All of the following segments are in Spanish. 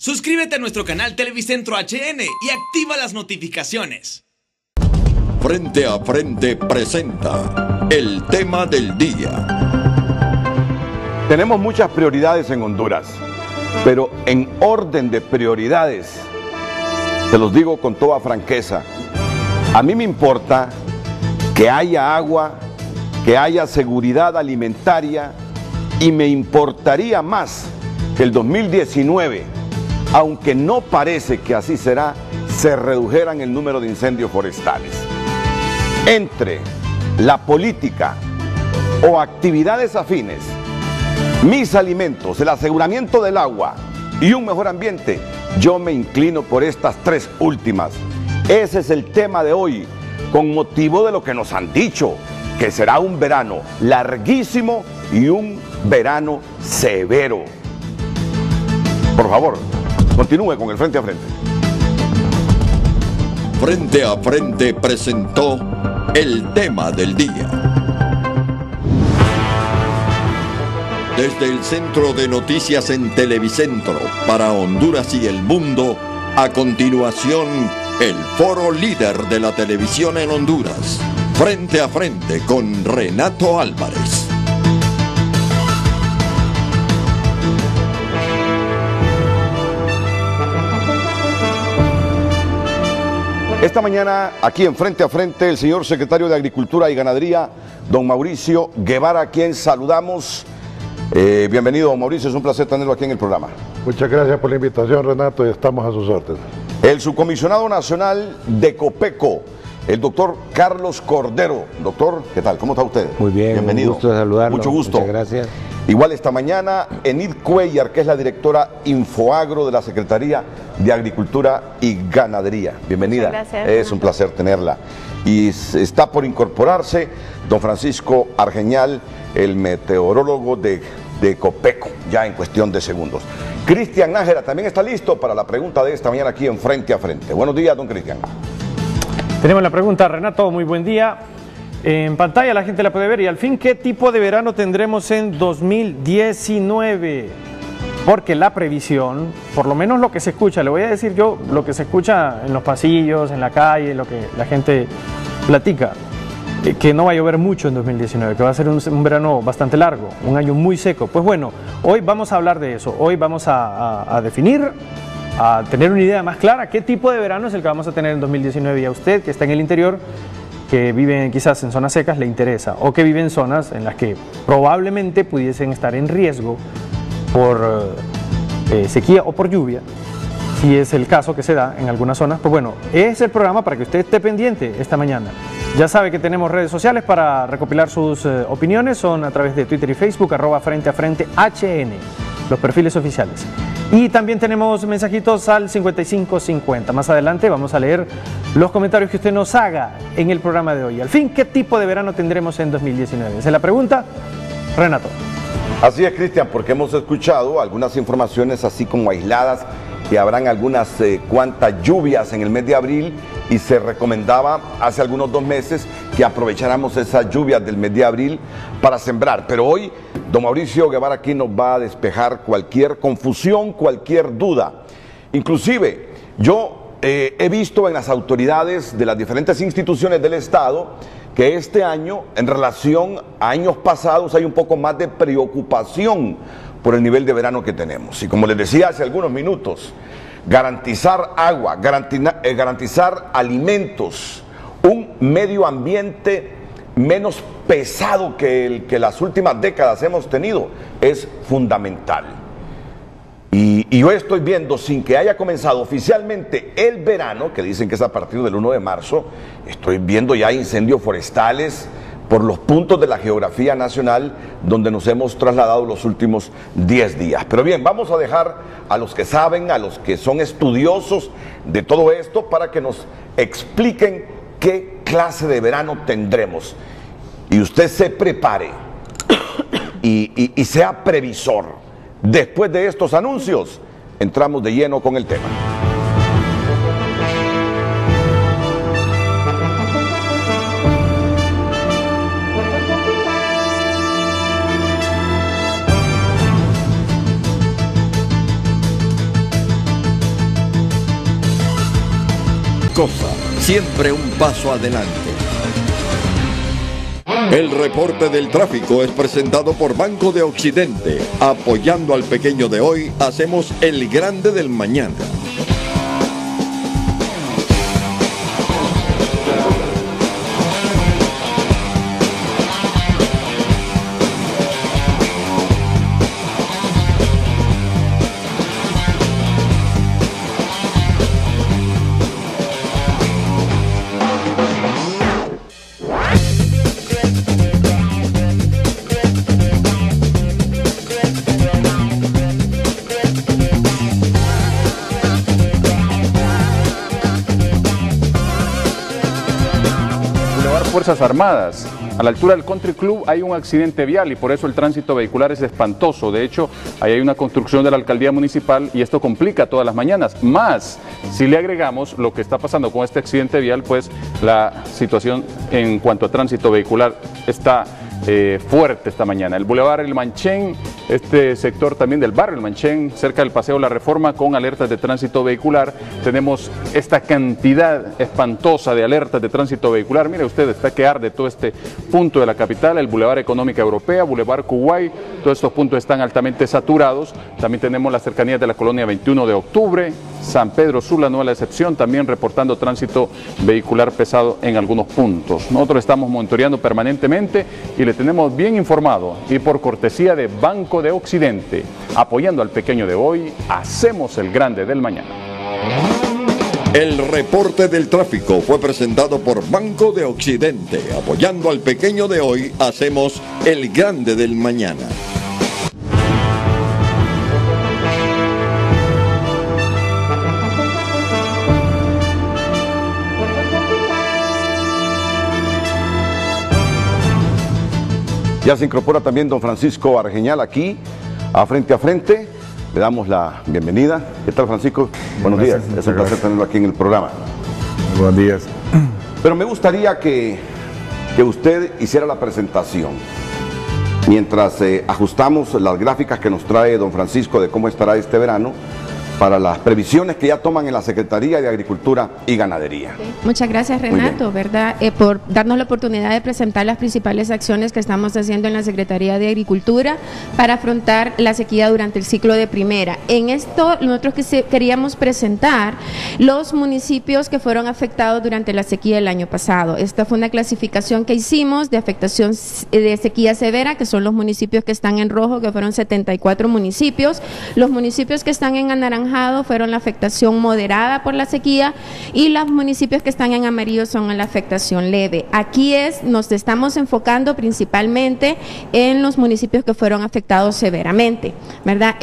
Suscríbete a nuestro canal Televicentro HN y activa las notificaciones. Frente a Frente presenta el tema del día. Tenemos muchas prioridades en Honduras, pero en orden de prioridades, te los digo con toda franqueza, a mí me importa que haya agua, que haya seguridad alimentaria, y me importaría más que el 2019, aunque no parece que así será, se redujeran el número de incendios forestales. Entre la política o actividades afines, mis alimentos, el aseguramiento del agua y un mejor ambiente, yo me inclino por estas tres últimas. Ese es el tema de hoy, con motivo de lo que nos han dicho, que será un verano larguísimo y un verano severo. Por favor, continúe con el Frente a Frente. Frente a Frente presentó el tema del día. Desde el Centro de Noticias en Televicentro para Honduras y el mundo, a continuación, el foro líder de la televisión en Honduras. Frente a Frente con Renato Álvarez. Esta mañana, aquí en Frente a Frente, el señor secretario de Agricultura y Ganadería, don Mauricio Guevara, a quien saludamos. Bienvenido, don Mauricio, es un placer tenerlo aquí en el programa. Muchas gracias por la invitación, Renato, y estamos a sus órdenes. El subcomisionado nacional de Copeco, el doctor Carlos Cordero. Doctor, ¿qué tal? ¿Cómo está usted? Muy bien, bienvenido. Un gusto saludarlo. Mucho gusto. Muchas gracias. Igual esta mañana, Enid Cuellar, que es la directora Infoagro de la Secretaría de Agricultura y Ganadería. Bienvenida. Muchas gracias. Es un placer tenerla. Y está por incorporarse don Francisco Argeñal, el meteorólogo de Copeco, ya en cuestión de segundos. Cristian Nájera también está listo para la pregunta de esta mañana aquí en Frente a Frente. Buenos días, don Cristian. Tenemos la pregunta, Renato, muy buen día. En pantalla la gente la puede ver. Y al fin, ¿qué tipo de verano tendremos en 2019? Porque la previsión, por lo menos lo que se escucha, le voy a decir yo, lo que se escucha en los pasillos, en la calle, lo que la gente platica, que no va a llover mucho en 2019, que va a ser un verano bastante largo, un año muy seco. Pues bueno, hoy vamos a hablar de eso. Hoy vamos a definir, a tener una idea más clara qué tipo de verano es el que vamos a tener en 2019. Y a usted que está en el interior, que vive quizás en zonas secas, le interesa, o que vive en zonas en las que probablemente pudiesen estar en riesgo por sequía o por lluvia, si es el caso que se da en algunas zonas. Pues bueno, es el programa para que usted esté pendiente esta mañana. Ya sabe que tenemos redes sociales para recopilar sus opiniones, son a través de Twitter y Facebook, @Frente a Frente HN, los perfiles oficiales. Y también tenemos mensajitos al 5550. Más adelante vamos a leer los comentarios que usted nos haga en el programa de hoy. Al fin, ¿qué tipo de verano tendremos en 2019? Esa es la pregunta, Renato. Así es, Cristian, porque hemos escuchado algunas informaciones así como aisladas, que habrán algunas cuantas lluvias en el mes de abril, y se recomendaba hace algunos 2 meses que aprovecháramos esas lluvias del mes de abril para sembrar. Pero hoy, don Mauricio Guevara aquí nos va a despejar cualquier confusión, cualquier duda. Inclusive, yo he visto en las autoridades de las diferentes instituciones del Estado que este año, en relación a años pasados, hay un poco más de preocupación por el nivel de verano que tenemos. Y como les decía hace algunos minutos, garantizar agua, garantizar alimentos, un medio ambiente menos pesado que el que las últimas décadas hemos tenido, es fundamental. Y yo estoy viendo, sin que haya comenzado oficialmente el verano, que dicen que es a partir del 1 de marzo, estoy viendo ya incendios forestales por los puntos de la geografía nacional donde nos hemos trasladado los últimos 10 días. Pero bien, vamos a dejar a los que saben, a los que son estudiosos de todo esto, para que nos expliquen qué clase de verano tendremos. Y usted se prepare y sea previsor. Después de estos anuncios, entramos de lleno con el tema. cosa, siempre un paso adelante. El reporte del tráfico es presentado por Banco de Occidente. Apoyando al pequeño de hoy, hacemos el grande del mañana. Fuerzas Armadas. A la altura del Country Club hay un accidente vial y por eso el tránsito vehicular es espantoso. De hecho, ahí hay una construcción de la alcaldía municipal y esto complica todas las mañanas. Más, si le agregamos lo que está pasando con este accidente vial, pues la situación en cuanto a tránsito vehicular está fuerte esta mañana. El Boulevard El Manchén, este sector también del barrio El Manchén, cerca del Paseo La Reforma, con alertas de tránsito vehicular. Tenemos esta cantidad espantosa de alertas de tránsito vehicular. Mire usted, está que arde todo este punto de la capital, el Boulevard Económica Europea, Boulevard Kuwait, todos estos puntos están altamente saturados. También tenemos las cercanías de la colonia 21 de octubre, San Pedro Sula, no es la excepción, también reportando tránsito vehicular pesado en algunos puntos. Nosotros estamos monitoreando permanentemente y le tenemos bien informado, y por cortesía de Banco de Occidente, apoyando al pequeño de hoy, hacemos el grande del mañana. El reporte del tráfico fue presentado por Banco de Occidente. Apoyando al pequeño de hoy, hacemos el grande del mañana. Ya se incorpora también don Francisco Argeñal aquí, a Frente. Le damos la bienvenida. ¿Qué tal, Francisco? Buenos días. Es un placer tenerlo aquí en el programa. Buenos días. Pero me gustaría que usted hiciera la presentación. Mientras ajustamos las gráficas que nos trae don Francisco de cómo estará este verano, para las previsiones que ya toman en la Secretaría de Agricultura y Ganadería. Muchas gracias, Renato, ¿verdad? Por darnos la oportunidad de presentar las principales acciones que estamos haciendo en la Secretaría de Agricultura para afrontar la sequía durante el ciclo de primera. En esto, nosotros queríamos presentar los municipios que fueron afectados durante la sequía del año pasado. Esta fue una clasificación que hicimos de afectación de sequía severa, que son los municipios que están en rojo, que fueron 74 municipios. Los municipios que están en anaranjado fueron la afectación moderada por la sequía y los municipios que están en amarillo son en la afectación leve. Aquí nos estamos enfocando principalmente en los municipios que fueron afectados severamente, ¿verdad?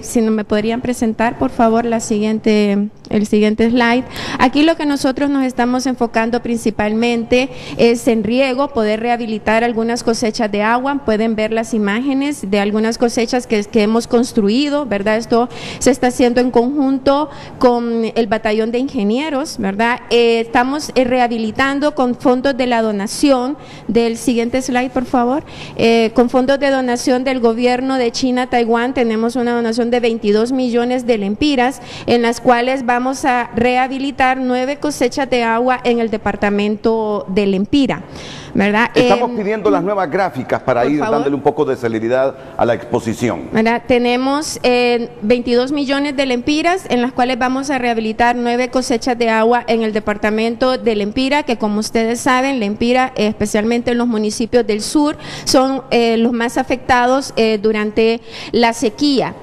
Si no me podrían presentar, por favor, el siguiente slide. Aquí lo que nosotros nos estamos enfocando principalmente es en riego, poder rehabilitar algunas cosechas de agua. Pueden ver las imágenes de algunas cosechas que hemos construido, ¿verdad? Esto se está haciendo en conjunto con el batallón de ingenieros, ¿verdad? Estamos rehabilitando con fondos de la donación del siguiente slide, por favor. Con fondos de donación del gobierno de China, Taiwán, tenemos una donación de 22 millones de lempiras, en las cuales vamos a rehabilitar 9 cosechas de agua en el departamento de Lempira, ¿verdad? Estamos pidiendo las nuevas gráficas para ir dándole un poco de celeridad a la exposición. ¿Verdad? Tenemos 22 millones de lempiras, en las cuales vamos a rehabilitar 9 cosechas de agua en el departamento de Lempira, que como ustedes saben, Lempira, especialmente en los municipios del sur, son los más afectados durante la sequía.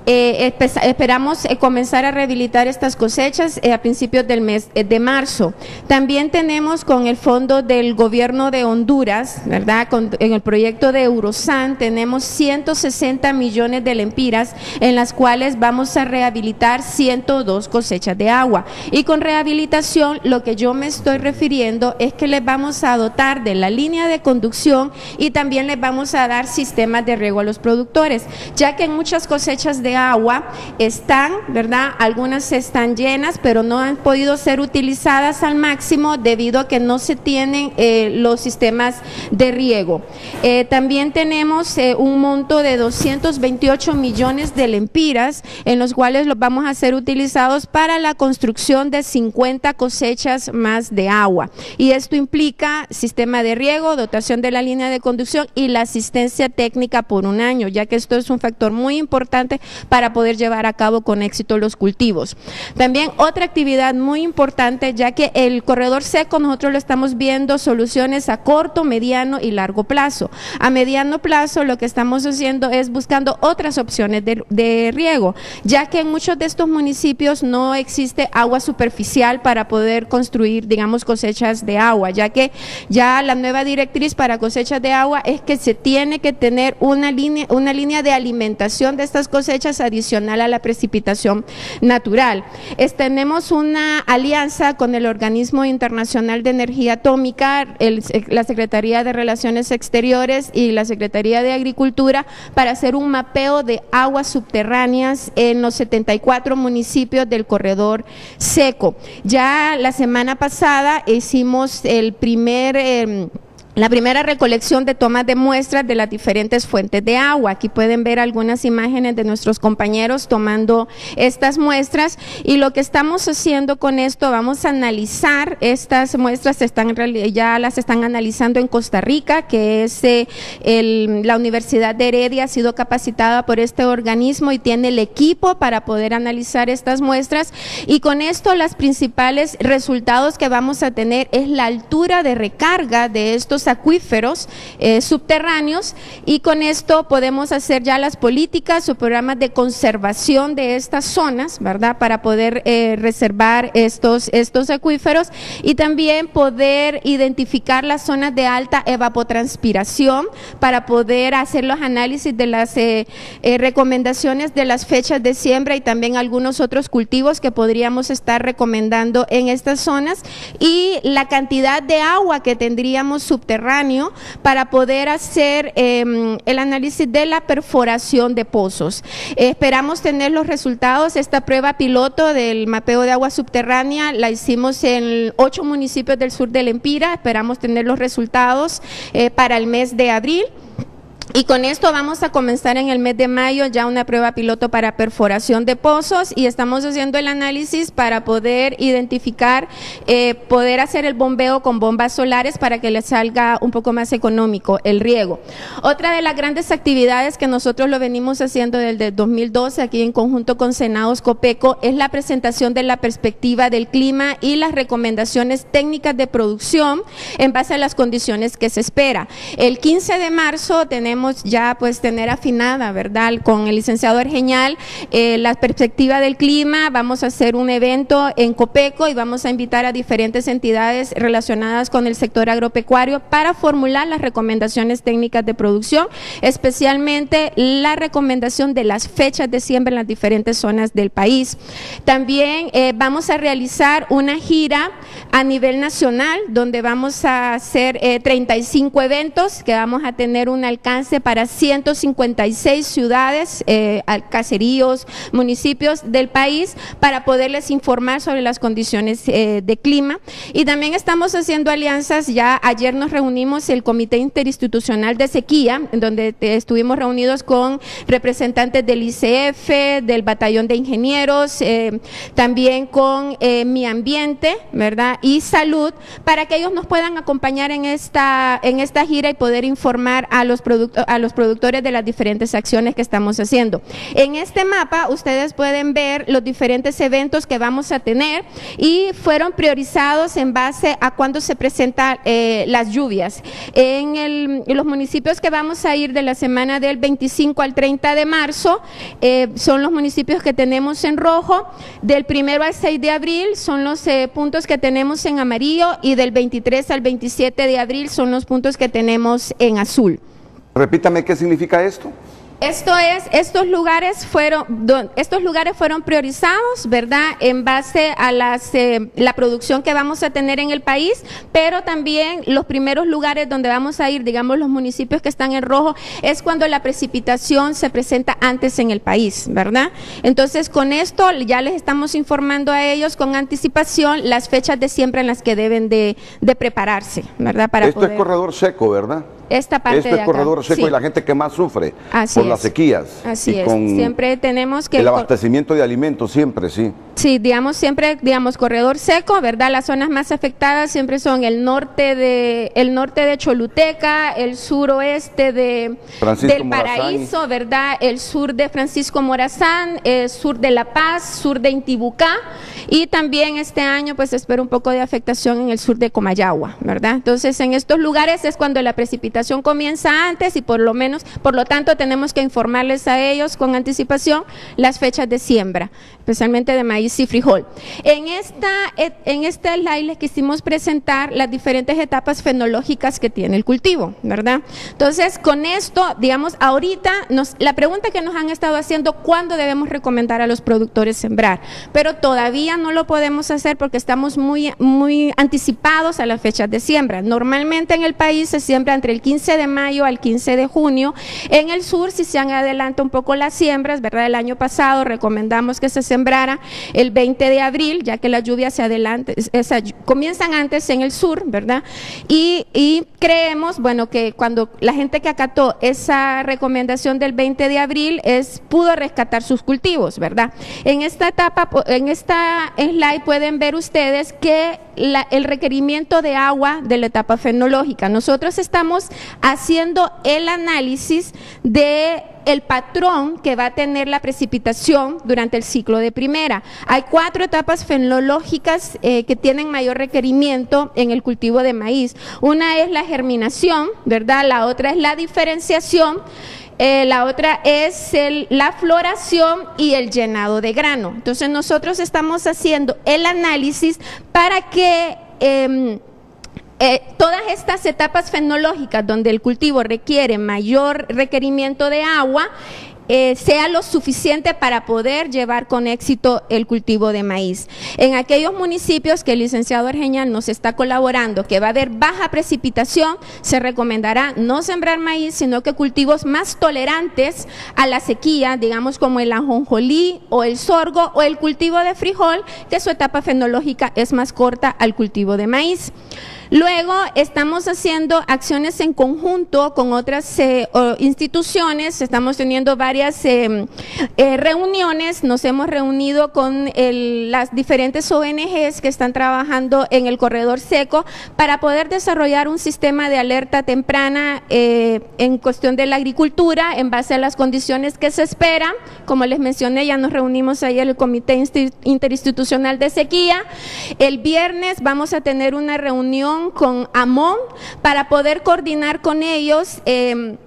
Esperamos comenzar a rehabilitar estas cosechas a principios del mes de marzo. También tenemos con el fondo del gobierno de Honduras, ¿verdad? En el proyecto de Eurosan tenemos 160 millones de lempiras, en las cuales vamos a rehabilitar 102 cosechas de agua. Y con rehabilitación, lo que yo me estoy refiriendo es que les vamos a dotar de la línea de conducción y también les vamos a dar sistemas de riego a los productores, ya que en muchas cosechas de de agua están, ¿verdad? Algunas están llenas, pero no han podido ser utilizadas al máximo debido a que no se tienen los sistemas de riego. También tenemos un monto de 228 millones de lempiras, en los cuales los vamos a ser utilizados para la construcción de 50 cosechas más de agua. Y esto implica sistema de riego, dotación de la línea de conducción y la asistencia técnica por un año, ya que esto es un factor muy importante para poder llevar a cabo con éxito los cultivos. También otra actividad muy importante, ya que el corredor seco nosotros lo estamos viendo soluciones a corto, mediano y largo plazo. A mediano plazo lo que estamos haciendo es buscando otras opciones de riego, ya que en muchos de estos municipios no existe agua superficial para poder construir, digamos, cosechas de agua, ya que ya la nueva directriz para cosechas de agua es que se tiene que tener una línea de alimentación de estas cosechas adicional a la precipitación natural. Tenemos una alianza con el Organismo Internacional de Energía Atómica, la Secretaría de Relaciones Exteriores y la Secretaría de Agricultura para hacer un mapeo de aguas subterráneas en los 74 municipios del corredor seco. Ya la semana pasada hicimos la primera recolección de tomas de muestras de las diferentes fuentes de agua. Aquí pueden ver algunas imágenes de nuestros compañeros tomando estas muestras, y lo que estamos haciendo con esto, vamos a analizar estas muestras, ya las están analizando en Costa Rica, que es la Universidad de Heredia, ha sido capacitada por este organismo y tiene el equipo para poder analizar estas muestras, y con esto los principales resultados que vamos a tener es la altura de recarga de estos acuíferos subterráneos, y con esto podemos hacer ya las políticas o programas de conservación de estas zonas, ¿verdad? Para poder reservar estos acuíferos, y también poder identificar las zonas de alta evapotranspiración para poder hacer los análisis de las recomendaciones de las fechas de siembra y también algunos otros cultivos que podríamos estar recomendando en estas zonas, y la cantidad de agua que tendríamos subterráneo para poder hacer el análisis de la perforación de pozos. Esperamos tener los resultados. Esta prueba piloto del mapeo de agua subterránea la hicimos en 8 municipios del sur de Lempira. Esperamos tener los resultados para el mes de abril. Y con esto vamos a comenzar en el mes de mayo ya una prueba piloto para perforación de pozos, y estamos haciendo el análisis para poder identificar, poder hacer el bombeo con bombas solares para que les salga un poco más económico el riego. Otra de las grandes actividades que nosotros lo venimos haciendo desde el 2012 aquí en conjunto con Senados Copeco es la presentación de la perspectiva del clima y las recomendaciones técnicas de producción en base a las condiciones que se espera. El 15 de marzo tenemos ya tener afinada, ¿verdad?, con el licenciado Argeñal la perspectiva del clima. Vamos a hacer un evento en Copeco y vamos a invitar a diferentes entidades relacionadas con el sector agropecuario para formular las recomendaciones técnicas de producción, especialmente la recomendación de las fechas de siembra en las diferentes zonas del país. También vamos a realizar una gira a nivel nacional donde vamos a hacer 35 eventos que vamos a tener un alcance para 156 ciudades, caseríos, municipios del país, para poderles informar sobre las condiciones de clima. Y también estamos haciendo alianzas. Ya ayer nos reunimos el Comité Interinstitucional de Sequía, en donde estuvimos reunidos con representantes del ICF, del Batallón de Ingenieros, también con Mi Ambiente, ¿verdad?, y Salud, para que ellos nos puedan acompañar en esta gira y poder informar a los productores de las diferentes acciones que estamos haciendo. En este mapa ustedes pueden ver los diferentes eventos que vamos a tener, y fueron priorizados en base a cuándo se presentan las lluvias. En los municipios que vamos a ir de la semana del 25 al 30 de marzo son los municipios que tenemos en rojo. Del 1 al 6 de abril son los puntos que tenemos en amarillo, y del 23 al 27 de abril son los puntos que tenemos en azul. Repítame, ¿qué significa esto? Estos lugares fueron priorizados, ¿verdad? En base a la producción que vamos a tener en el país, pero también los primeros lugares donde vamos a ir, digamos los municipios que están en rojo, es cuando la precipitación se presenta antes en el país, ¿verdad? Entonces, con esto ya les estamos informando a ellos con anticipación las fechas de siembra en las que deben de prepararse, ¿verdad? Esto es corredor seco, ¿verdad? Esta parte Esto es de corredor seco, sí. Y la gente que más sufre Así por las sequías. Así y es. con Siempre tenemos que... el abastecimiento de alimentos, siempre, sí. Sí, siempre, corredor seco, ¿verdad? Las zonas más afectadas siempre son el norte de Choluteca, el suroeste del Paraíso, ¿verdad? El sur de Francisco Morazán, el sur de La Paz, sur de Intibucá, y también este año pues espero un poco de afectación en el sur de Comayagua, ¿verdad? Entonces, en estos lugares es cuando la precipitación comienza antes y por lo tanto tenemos que informarles a ellos con anticipación las fechas de siembra, especialmente de maíz y frijol. En este slide les quisimos presentar las diferentes etapas fenológicas que tiene el cultivo, ¿verdad? Entonces, con esto, digamos, ahorita la pregunta que nos han estado haciendo, ¿cuándo debemos recomendar a los productores sembrar? Pero todavía no lo podemos hacer porque estamos muy anticipados a las fechas de siembra. Normalmente en el país se siembra entre el 15 de mayo al 15 de junio. En el sur, si se han adelantado un poco las siembras, ¿verdad? El año pasado recomendamos que se sembrara el 20 de abril, ya que las lluvias comienzan antes en el sur, ¿verdad? Y creemos, bueno, que cuando la gente que acató esa recomendación del 20 de abril pudo rescatar sus cultivos, ¿verdad? En esta etapa, en esta slide pueden ver ustedes que el requerimiento de agua de la etapa fenológica. Nosotros estamos haciendo el análisis de el patrón que va a tener la precipitación durante el ciclo de primera. Hay 4 etapas fenológicas que tienen mayor requerimiento en el cultivo de maíz. Una es la germinación, ¿verdad? La otra es la diferenciación. La otra es la floración y el llenado de grano. Entonces nosotros estamos haciendo el análisis para que todas estas etapas fenológicas donde el cultivo requiere mayor requerimiento de agua sea lo suficiente para poder llevar con éxito el cultivo de maíz. En aquellos municipios que el licenciado Argeñal nos está colaborando, que va a haber baja precipitación, se recomendará no sembrar maíz, sino que cultivos más tolerantes a la sequía, digamos como el ajonjolí o el sorgo o el cultivo de frijol, que su etapa fenológica es más corta al cultivo de maíz. Luego estamos haciendo acciones en conjunto con otras instituciones, estamos teniendo varias reuniones, nos hemos reunido con las diferentes ONGs que están trabajando en el corredor seco para poder desarrollar un sistema de alerta temprana en cuestión de la agricultura en base a las condiciones que se esperan. Como les mencioné, ya nos reunimos ayer en el Comité Interinstitucional de Sequía. El viernes vamos a tener una reunión con AMON para poder coordinar con ellos el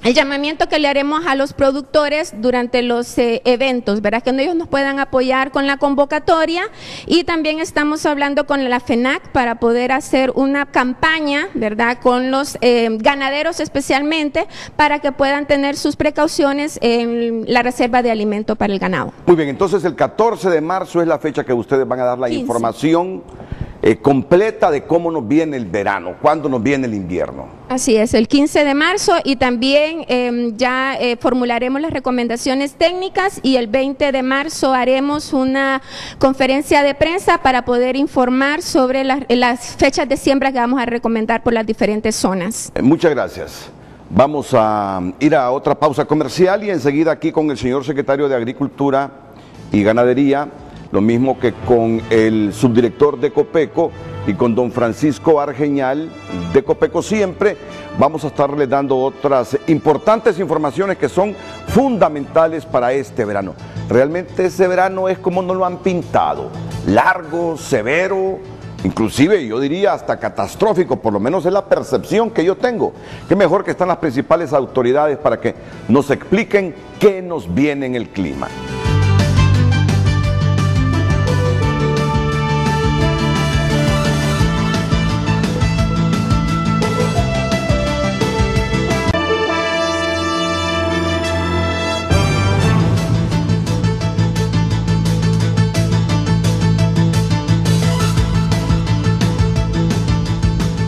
llamamiento que le haremos a los productores durante los eventos, ¿verdad? Que ellos nos puedan apoyar con la convocatoria, y también estamos hablando con la FENAC para poder hacer una campaña, ¿verdad? Con los ganaderos especialmente, para que puedan tener sus precauciones en la reserva de alimento para el ganado. Muy bien, entonces el 14 de marzo es la fecha que ustedes van a dar la 15. Información completa de cómo nos viene el verano, cuándo nos viene el invierno. Así es, el 15 de marzo, y también ya formularemos las recomendaciones técnicas, y el 20 de marzo haremos una conferencia de prensa para poder informar sobre las fechas de siembra que vamos a recomendar por las diferentes zonas. Muchas gracias. Vamos a ir a otra pausa comercial y enseguida aquí con el señor secretario de Agricultura y Ganadería, lo mismo que con el subdirector de Copeco y con don Francisco Argeñal de Copeco siempre, vamos a estarle dando otras importantes informaciones que son fundamentales para este verano. Realmente ese verano es como nos lo han pintado, largo, severo, inclusive yo diría hasta catastrófico, por lo menos es la percepción que yo tengo. Qué mejor que están las principales autoridades para que nos expliquen qué nos viene en el clima.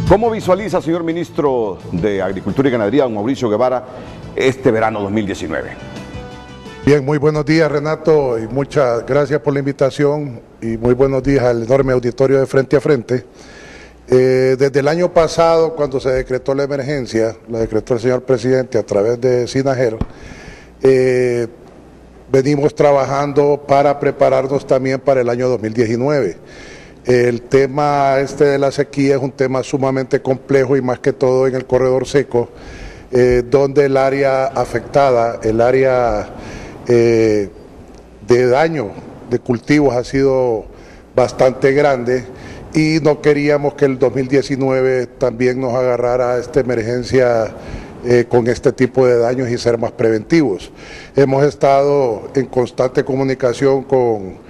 ¿Cómo visualiza, señor ministro de Agricultura y Ganadería, don Mauricio Guevara, este verano 2019? Bien, muy buenos días, Renato, y muchas gracias por la invitación y muy buenos días al enorme auditorio de Frente a Frente. Desde el año pasado, cuando se decretó la emergencia, la decretó el señor presidente a través de SINAGER, venimos trabajando para prepararnos también para el año 2019. El tema de la sequía es un tema sumamente complejo y más que todo en el corredor seco, donde el área afectada, el área de daño de cultivos ha sido bastante grande y no queríamos que el 2019 también nos agarrara esta emergencia con este tipo de daños y ser más preventivos. Hemos estado en constante comunicación con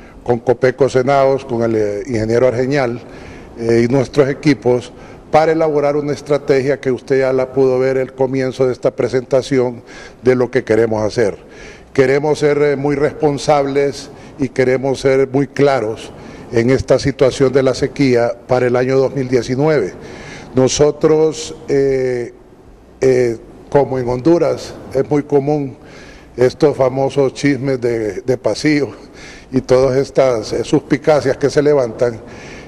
Copeco Senados, con el ingeniero Argeñal y nuestros equipos para elaborar una estrategia que usted ya la pudo ver el comienzo de esta presentación de lo que queremos hacer. Queremos ser muy responsables y queremos ser muy claros en esta situación de la sequía para el año 2019. Nosotros, como en Honduras, es muy común estos famosos chismes de pasillo y todas estas suspicacias que se levantan.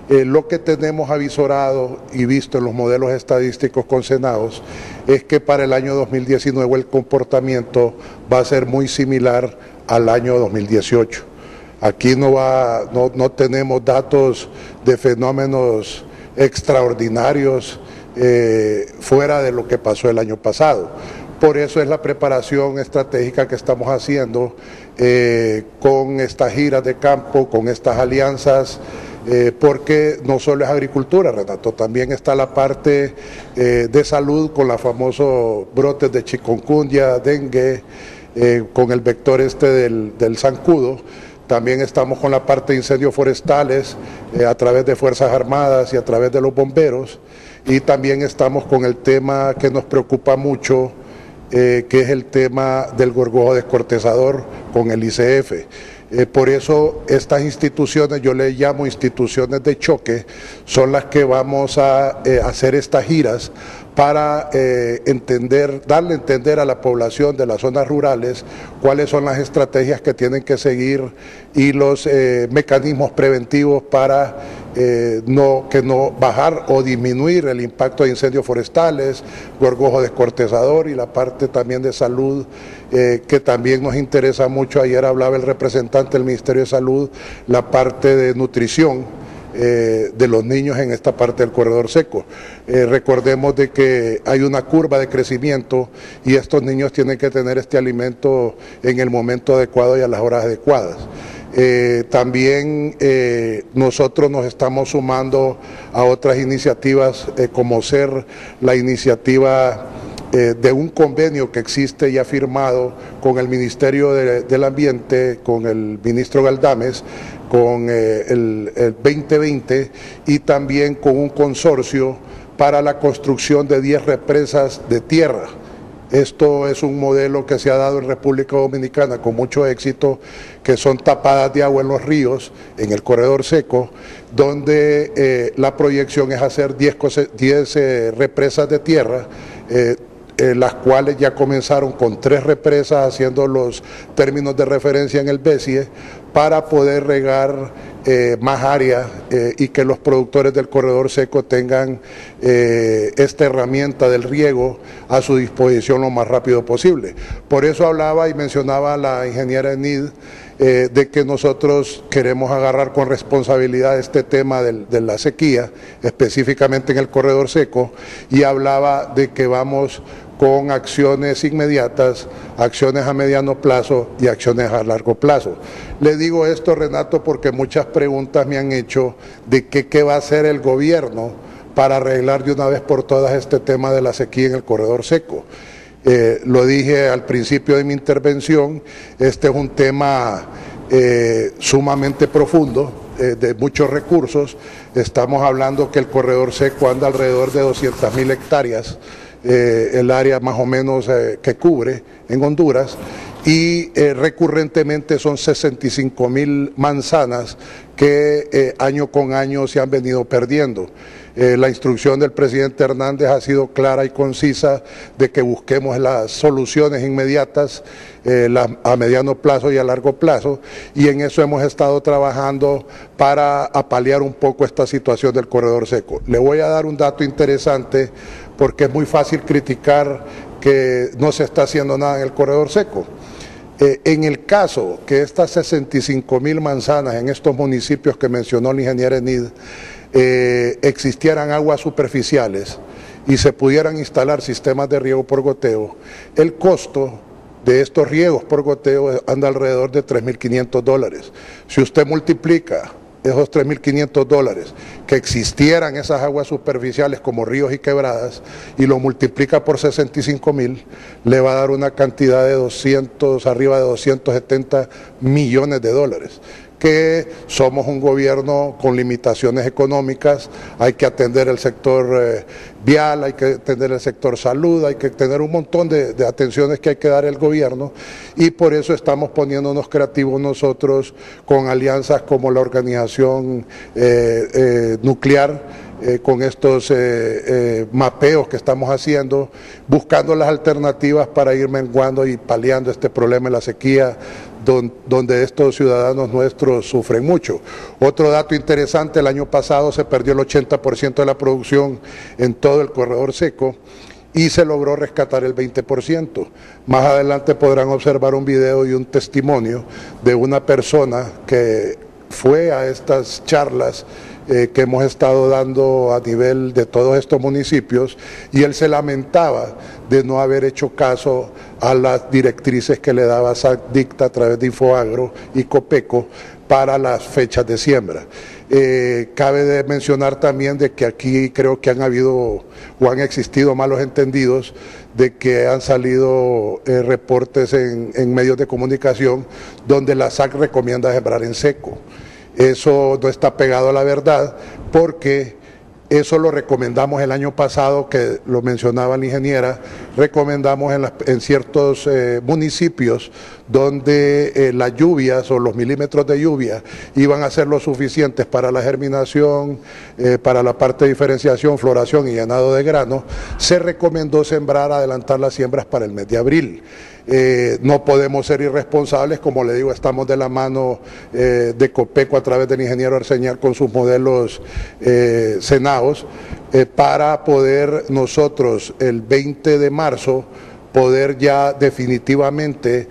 Lo que tenemos avisorado y visto en los modelos estadísticos con Senados es que para el año 2019 el comportamiento va a ser muy similar al año 2018. Aquí no tenemos datos de fenómenos extraordinarios fuera de lo que pasó el año pasado. Por eso es la preparación estratégica que estamos haciendo con estas giras de campo, con estas alianzas, porque no solo es agricultura, Renato, también está la parte de salud con los famosos brotes de chikungunya, dengue, con el vector del zancudo. También estamos con la parte de incendios forestales a través de Fuerzas Armadas y a través de los bomberos. Y también estamos con el tema que nos preocupa mucho, que es el tema del gorgojo descortezador con el ICF. Por eso estas instituciones, yo les llamo instituciones de choque, son las que vamos a hacer estas giras para darle a entender a la población de las zonas rurales cuáles son las estrategias que tienen que seguir y los mecanismos preventivos para no bajar o disminuir el impacto de incendios forestales, gorgojo descortezador y la parte también de salud que también nos interesa mucho. Ayer hablaba el representante del Ministerio de Salud, la parte de nutrición de los niños en esta parte del corredor seco. Recordemos de que hay una curva de crecimiento y estos niños tienen que tener este alimento en el momento adecuado y a las horas adecuadas. También nosotros nos estamos sumando a otras iniciativas como ser la iniciativa de un convenio que existe ya firmado con el Ministerio del Ambiente, con el ministro Galdames, con el 2020 y también con un consorcio para la construcción de 10 represas de tierra. Esto es un modelo que se ha dado en República Dominicana con mucho éxito, que son tapadas de agua en los ríos, en el corredor seco, donde la proyección es hacer 10 represas de tierra, las cuales ya comenzaron con 3 represas haciendo los términos de referencia en el BESIE para poder regar más área y que los productores del corredor seco tengan esta herramienta del riego a su disposición lo más rápido posible. Por eso hablaba y mencionaba la ingeniera Enid de que nosotros queremos agarrar con responsabilidad este tema de la sequía, específicamente en el corredor seco, y hablaba de que vamos con acciones inmediatas, acciones a mediano plazo y acciones a largo plazo. Le digo esto, Renato, porque muchas preguntas me han hecho de qué va a hacer el gobierno para arreglar de una vez por todas este tema de la sequía en el corredor seco. Lo dije al principio de mi intervención, este es un tema sumamente profundo, de muchos recursos. Estamos hablando que el corredor seco anda alrededor de 200.000 hectáreas, el área más o menos que cubre en Honduras, y recurrentemente son 65.000 manzanas que año con año se han venido perdiendo. La instrucción del presidente Hernández ha sido clara y concisa de que busquemos las soluciones inmediatas a mediano plazo y a largo plazo, y en eso hemos estado trabajando para paliar un poco esta situación del corredor seco. Le voy a dar un dato interesante porque es muy fácil criticar que no se está haciendo nada en el corredor seco. En el caso que estas 65.000 manzanas en estos municipios que mencionó el ingeniero Enid existieran aguas superficiales y se pudieran instalar sistemas de riego por goteo, el costo de estos riegos por goteo anda alrededor de $3.500. Si usted multiplica esos $3.500 que existieran esas aguas superficiales como ríos y quebradas y lo multiplica por 65.000, le va a dar una cantidad de arriba de 270 millones de dólares. Que somos un gobierno con limitaciones económicas, hay que atender el sector vial, hay que atender el sector salud, hay que tener un montón de atenciones que hay que dar al gobierno, y por eso estamos poniéndonos creativos nosotros con alianzas como la organización nuclear, con estos mapeos que estamos haciendo, buscando las alternativas para ir menguando y paliando este problema de la sequía, donde estos ciudadanos nuestros sufren mucho. Otro dato interesante, el año pasado se perdió el 80% de la producción en todo el corredor seco y se logró rescatar el 20%. Más adelante podrán observar un video y un testimonio de una persona que fue a estas charlas que hemos estado dando a nivel de todos estos municipios, y él se lamentaba de no haber hecho caso a las directrices que le daba SACDICTA a través de Infoagro y Copeco para las fechas de siembra. Cabe de mencionar también de que aquí creo que han habido o han existido malos entendidos, de que han salido reportes en medios de comunicación donde la SAC recomienda sembrar en seco. Eso no está pegado a la verdad, porque eso lo recomendamos el año pasado, que lo mencionaba la ingeniera, recomendamos en ciertos municipios donde las lluvias o los milímetros de lluvia iban a ser lo suficientes para la germinación, para la parte de diferenciación, floración y llenado de grano. Se recomendó adelantar las siembras para el mes de abril. No podemos ser irresponsables, como le digo, estamos de la mano de Copeco a través del ingeniero Arseñal con sus modelos Senaos, para poder nosotros el 20 de marzo poder ya definitivamente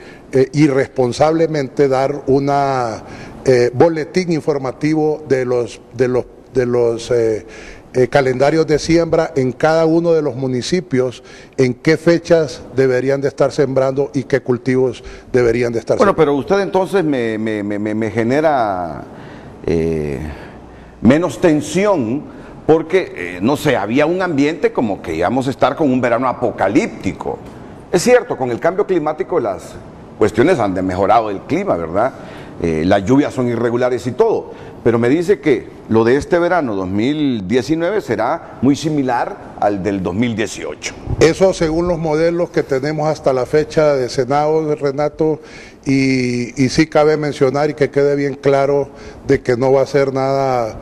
y responsablemente dar una boletín informativo de los calendarios de siembra en cada uno de los municipios, en qué fechas deberían de estar sembrando y qué cultivos deberían de estar sembrando. Bueno, pero usted entonces me genera menos tensión, porque, no sé, había un ambiente como que íbamos a estar con un verano apocalíptico. Es cierto, con el cambio climático las cuestiones han mejorado el clima, ¿verdad? Las lluvias son irregulares y todo, pero me dice que lo de este verano 2019 será muy similar al del 2018. Eso según los modelos que tenemos hasta la fecha de Senado, Renato, y sí cabe mencionar y que quede bien claro de que no va a ser nada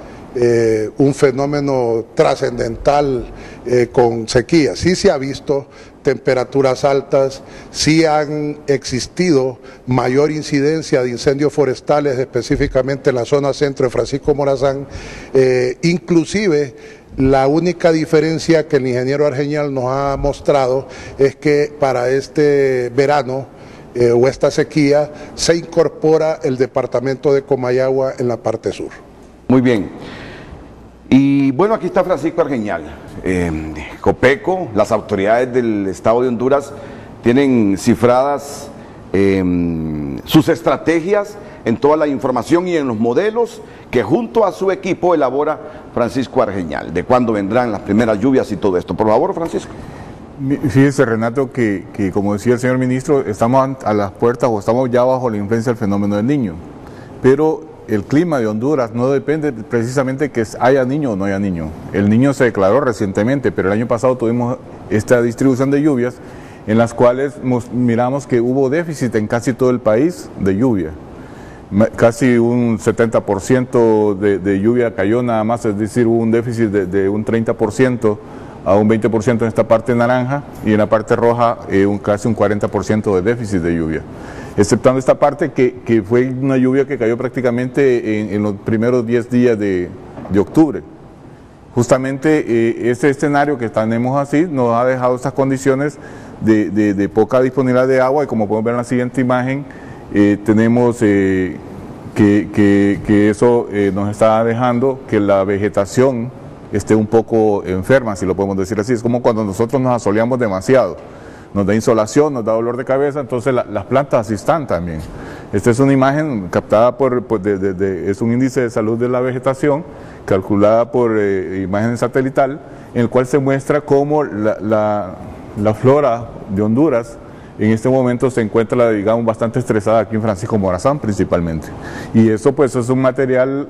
un fenómeno trascendental con sequía. Sí se ha visto temperaturas altas, sí han existido mayor incidencia de incendios forestales, específicamente en la zona centro de Francisco Morazán, inclusive la única diferencia que el ingeniero Arseñal nos ha mostrado es que para este verano o esta sequía se incorpora el departamento de Comayagua en la parte sur. Muy bien. Y bueno, aquí está Francisco Arseñal. Copeco, las autoridades del Estado de Honduras tienen cifradas sus estrategias en toda la información y en los modelos que junto a su equipo elabora Francisco Arseñal, de cuándo vendrán las primeras lluvias y todo esto. Por favor, Francisco. Fíjese, Renato, que como decía el señor ministro, estamos a las puertas o estamos ya bajo la influencia del fenómeno del Niño, pero el clima de Honduras no depende precisamente que haya niño o no haya niño. El Niño se declaró recientemente, pero el año pasado tuvimos esta distribución de lluvias en las cuales miramos que hubo déficit en casi todo el país de lluvia. casi un 70% de lluvia cayó nada más, es decir, hubo un déficit de un 30% a un 20% en esta parte naranja y en la parte roja casi un 40% de déficit de lluvia. Exceptando esta parte que fue una lluvia que cayó prácticamente en los primeros 10 días de octubre. Justamente ese escenario que tenemos así nos ha dejado estas condiciones de poca disponibilidad de agua y como podemos ver en la siguiente imagen, tenemos que eso nos está dejando que la vegetación esté un poco enferma, si lo podemos decir así. Es como cuando nosotros nos asoleamos demasiado, nos da insolación, nos da dolor de cabeza, entonces las plantas así están también. Esta es una imagen captada es un índice de salud de la vegetación, calculada por imagen satelital, en el cual se muestra cómo la flora de Honduras en este momento se encuentra, digamos, bastante estresada aquí en Francisco Morazán principalmente. Y eso pues es un material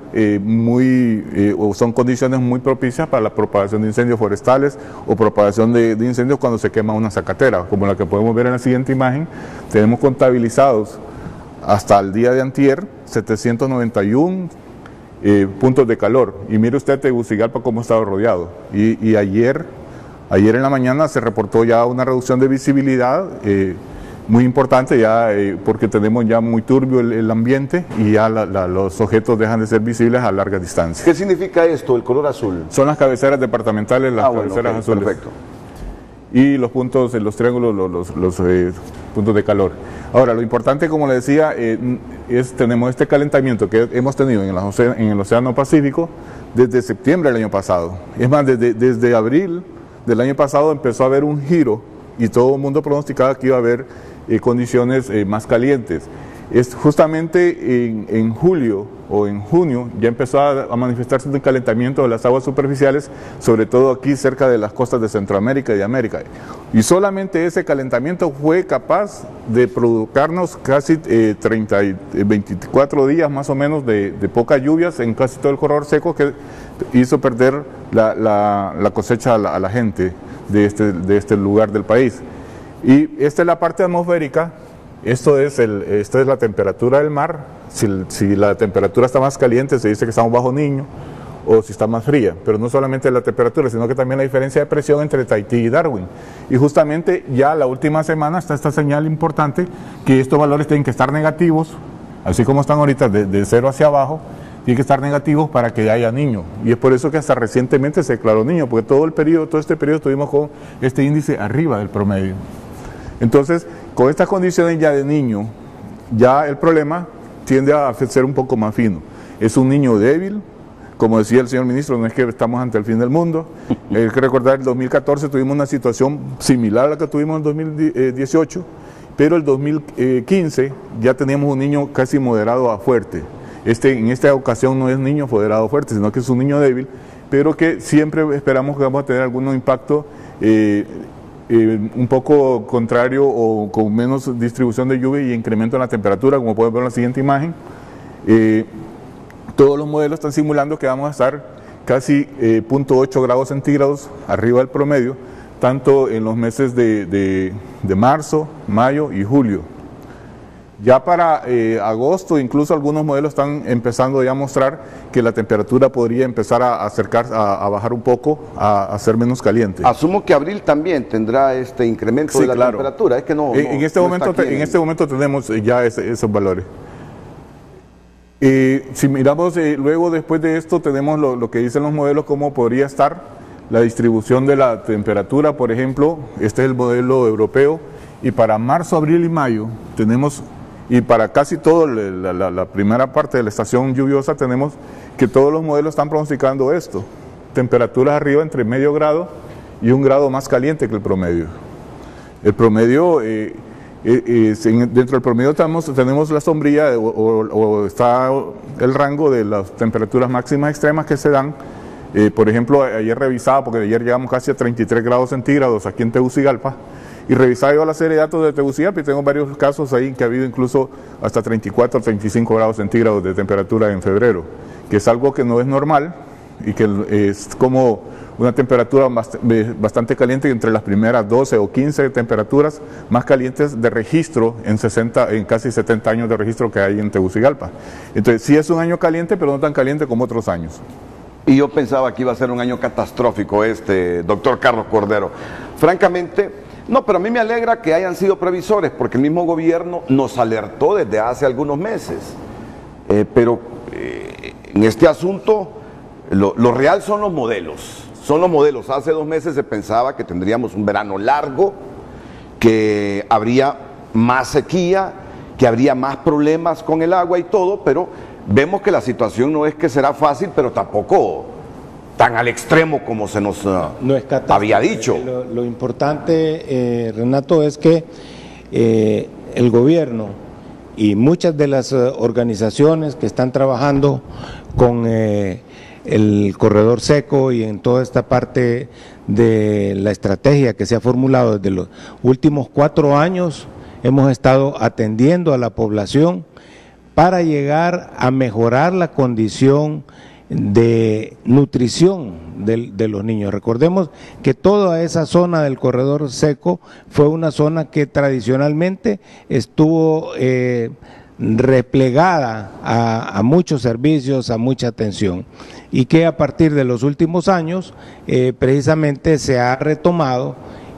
son condiciones muy propicias para la propagación de incendios forestales o propagación de incendios cuando se quema una zacatera, como la que podemos ver en la siguiente imagen. Tenemos contabilizados hasta el día de antier 791 puntos de calor. Y mire usted Tegucigalpa cómo estaba rodeado. Y ayer en la mañana se reportó ya una reducción de visibilidad muy importante, porque tenemos ya muy turbio el ambiente y ya los objetos dejan de ser visibles a larga distancia. ¿Qué significa esto, el color azul? Son las cabeceras departamentales, las cabeceras azules. Perfecto. Y los puntos, los triángulos, los puntos de calor. Ahora, lo importante, como le decía, tenemos este calentamiento que hemos tenido en el Océano Pacífico desde septiembre del año pasado. Es más, desde abril del año pasado empezó a haber un giro y todo el mundo pronosticaba que iba a haber condiciones más calientes. Es justamente en julio o en junio ya empezó a manifestarse un calentamiento de las aguas superficiales, sobre todo aquí cerca de las costas de Centroamérica y de América. Y solamente ese calentamiento fue capaz de provocarnos casi 24 días más o menos de pocas lluvias en casi todo el corredor seco, que hizo perder la cosecha a la gente de este lugar del país. Y esta es la parte atmosférica. Esto es la temperatura del mar. Si la temperatura está más caliente, se dice que estamos bajo Niño, o si está más fría. Pero no solamente la temperatura, sino que también la diferencia de presión entre Tahití y Darwin. Y justamente ya la última semana está esta señal importante, que estos valores tienen que estar negativos, así como están ahorita de 0 hacia abajo, tienen que estar negativos para que haya Niño. Y es por eso que hasta recientemente se declaró Niño, porque todo este periodo estuvimos con este índice arriba del promedio. Entonces, con estas condiciones ya de Niño, ya el problema tiende a ser un poco más fino. Es un niño débil, como decía el señor ministro, no es que estamos ante el fin del mundo. Hay que recordar, el 2014 tuvimos una situación similar a la que tuvimos en 2018, pero el 2015 ya teníamos un niño casi moderado a fuerte. En esta ocasión no es niño moderado a fuerte, sino que es un niño débil, pero que siempre esperamos que vamos a tener algún impacto un poco contrario o con menos distribución de lluvia y incremento en la temperatura, como pueden ver en la siguiente imagen. Todos los modelos están simulando que vamos a estar casi 0.8 grados centígrados arriba del promedio, tanto en los meses de marzo, mayo y julio. Ya para agosto, incluso algunos modelos están empezando ya a mostrar que la temperatura podría empezar a acercarse, a bajar un poco, a ser menos caliente. Asumo que abril también tendrá este incremento de la temperatura. Es que en este momento tenemos ya esos valores. Si miramos luego después de esto, tenemos lo que dicen los modelos, cómo podría estar la distribución de la temperatura. Por ejemplo, este es el modelo europeo, y para marzo, abril y mayo tenemos, y para casi toda la primera parte de la estación lluviosa, tenemos que todos los modelos están pronosticando esto: temperaturas arriba entre medio grado y 1 grado más caliente que el promedio. El promedio, dentro del promedio tenemos la sombrilla o está el rango de las temperaturas máximas extremas que se dan. Por ejemplo, ayer revisaba, porque ayer llegamos casi a 33 grados centígrados aquí en Tegucigalpa, y revisaba yo la serie de datos de Tegucigalpa y tengo varios casos ahí que ha habido incluso hasta 34 o 35 grados centígrados de temperatura en febrero, que es algo que no es normal, y que es como una temperatura bastante caliente, entre las primeras 12 o 15 temperaturas más calientes de registro en casi 70 años de registro que hay en Tegucigalpa. Entonces sí es un año caliente, pero no tan caliente como otros años. Y yo pensaba que iba a ser un año catastrófico doctor Carlos Cordero. Francamente, no, pero a mí me alegra que hayan sido previsores, porque el mismo gobierno nos alertó desde hace algunos meses. Pero en este asunto, lo real son los modelos. Son los modelos. Hace 2 meses se pensaba que tendríamos un verano largo, que habría más sequía, que habría más problemas con el agua y todo, pero vemos que la situación no es que será fácil, pero tampoco tan al extremo como se nos había dicho. Lo importante, Renato, es que el gobierno y muchas de las organizaciones que están trabajando con el corredor seco y en toda esta parte de la estrategia que se ha formulado desde los últimos 4 años, hemos estado atendiendo a la población para llegar a mejorar la condición de nutrición de los niños. Recordemos que toda esa zona del corredor seco fue una zona que tradicionalmente estuvo replegada a muchos servicios, a mucha atención, y que a partir de los últimos años precisamente se ha retomado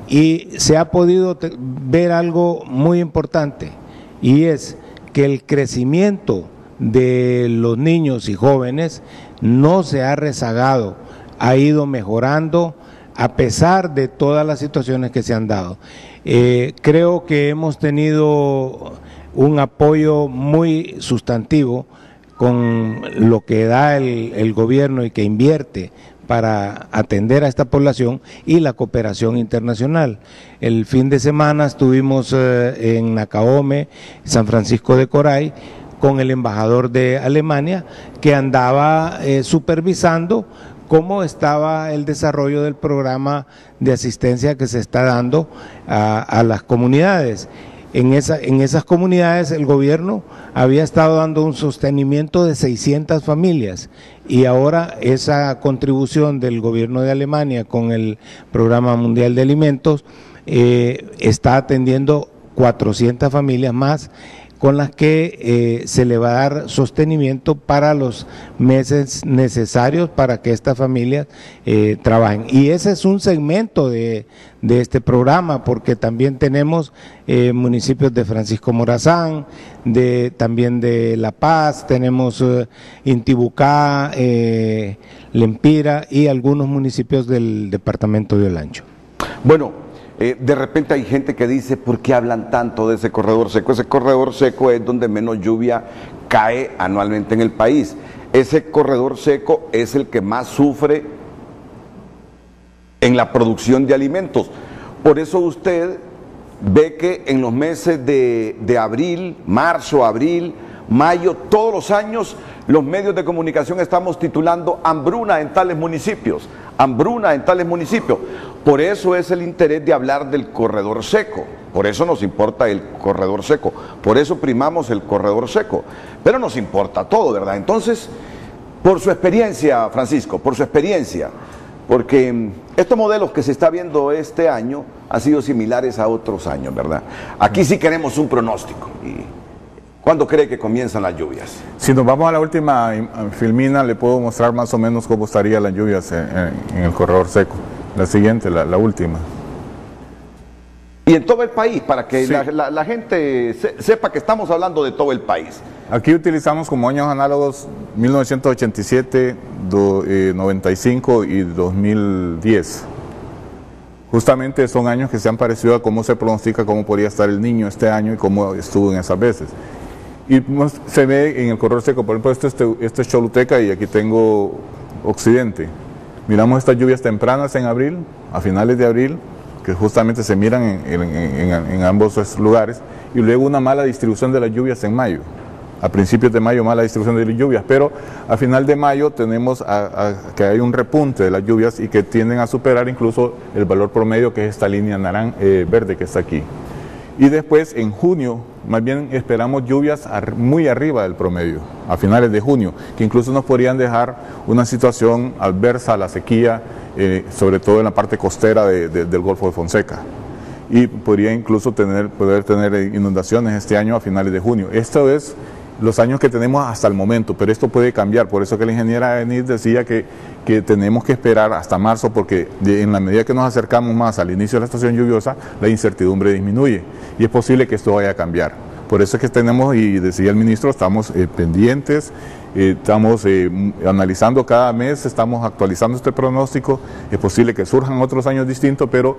y se ha podido ver algo muy importante, y es que el crecimiento de los niños y jóvenes no se ha rezagado, ha ido mejorando a pesar de todas las situaciones que se han dado. Creo que hemos tenido un apoyo muy sustantivo con lo que da el gobierno y que invierte para atender a esta población, y la cooperación internacional. El fin de semana estuvimos en Nacaome, San Francisco de Coray, con el embajador de Alemania, que andaba supervisando cómo estaba el desarrollo del programa de asistencia que se está dando a las comunidades. En esas comunidades el gobierno había estado dando un sostenimiento de 600 familias, y ahora esa contribución del gobierno de Alemania con el Programa Mundial de Alimentos está atendiendo 400 familias más, con las que se le va a dar sostenimiento para los meses necesarios para que estas familias trabajen. Y ese es un segmento de este programa, porque también tenemos municipios de Francisco Morazán, también de La Paz, tenemos Intibucá, Lempira y algunos municipios del departamento de Olancho. Bueno, de repente hay gente que dice, ¿por qué hablan tanto de ese corredor seco? Ese corredor seco es donde menos lluvia cae anualmente en el país. Ese corredor seco es el que más sufre en la producción de alimentos. Por eso usted ve que en los meses de abril, marzo, abril, mayo, todos los años, los medios de comunicación estamos titulando hambruna en tales municipios, hambruna en tales municipios. Por eso es el interés de hablar del corredor seco, por eso nos importa el corredor seco, por eso primamos el corredor seco, pero nos importa todo, ¿verdad? Entonces, por su experiencia, Francisco, por su experiencia, porque estos modelos que se está viendo este año han sido similares a otros años, ¿verdad? Aquí sí queremos un pronóstico. ¿Cuándo cree que comienzan las lluvias? Si nos vamos a la última filmina, le puedo mostrar más o menos cómo estarían las lluvias en el corredor seco. La siguiente, la última. Y en todo el país, para que sí, la gente sepa que estamos hablando de todo el país. Aquí utilizamos como años análogos 1987, 95 y 2010. Justamente son años que se han parecido a cómo se pronostica cómo podría estar el niño este año y cómo estuvo en esas veces. Y se ve en el corredor seco, por ejemplo, esto es Choluteca y aquí tengo Occidente. Miramos estas lluvias tempranas en abril, a finales de abril, que justamente se miran en ambos lugares, y luego una mala distribución de las lluvias en mayo. A principios de mayo mala distribución de las lluvias, pero a final de mayo tenemos que hay un repunte de las lluvias y que tienden a superar incluso el valor promedio, que es esta línea verde que está aquí. Y después en junio, más bien esperamos lluvias muy arriba del promedio, a finales de junio, que incluso nos podrían dejar una situación adversa a la sequía, sobre todo en la parte costera del Golfo de Fonseca. Y podría incluso poder tener inundaciones este año a finales de junio. Esto es los años que tenemos hasta el momento, pero esto puede cambiar. Por eso que la ingeniera Denise decía que tenemos que esperar hasta marzo, porque en la medida que nos acercamos más al inicio de la estación lluviosa, la incertidumbre disminuye y es posible que esto vaya a cambiar. Por eso es que tenemos, y decía el ministro, estamos pendientes, estamos analizando cada mes, estamos actualizando este pronóstico. Es posible que surjan otros años distintos, pero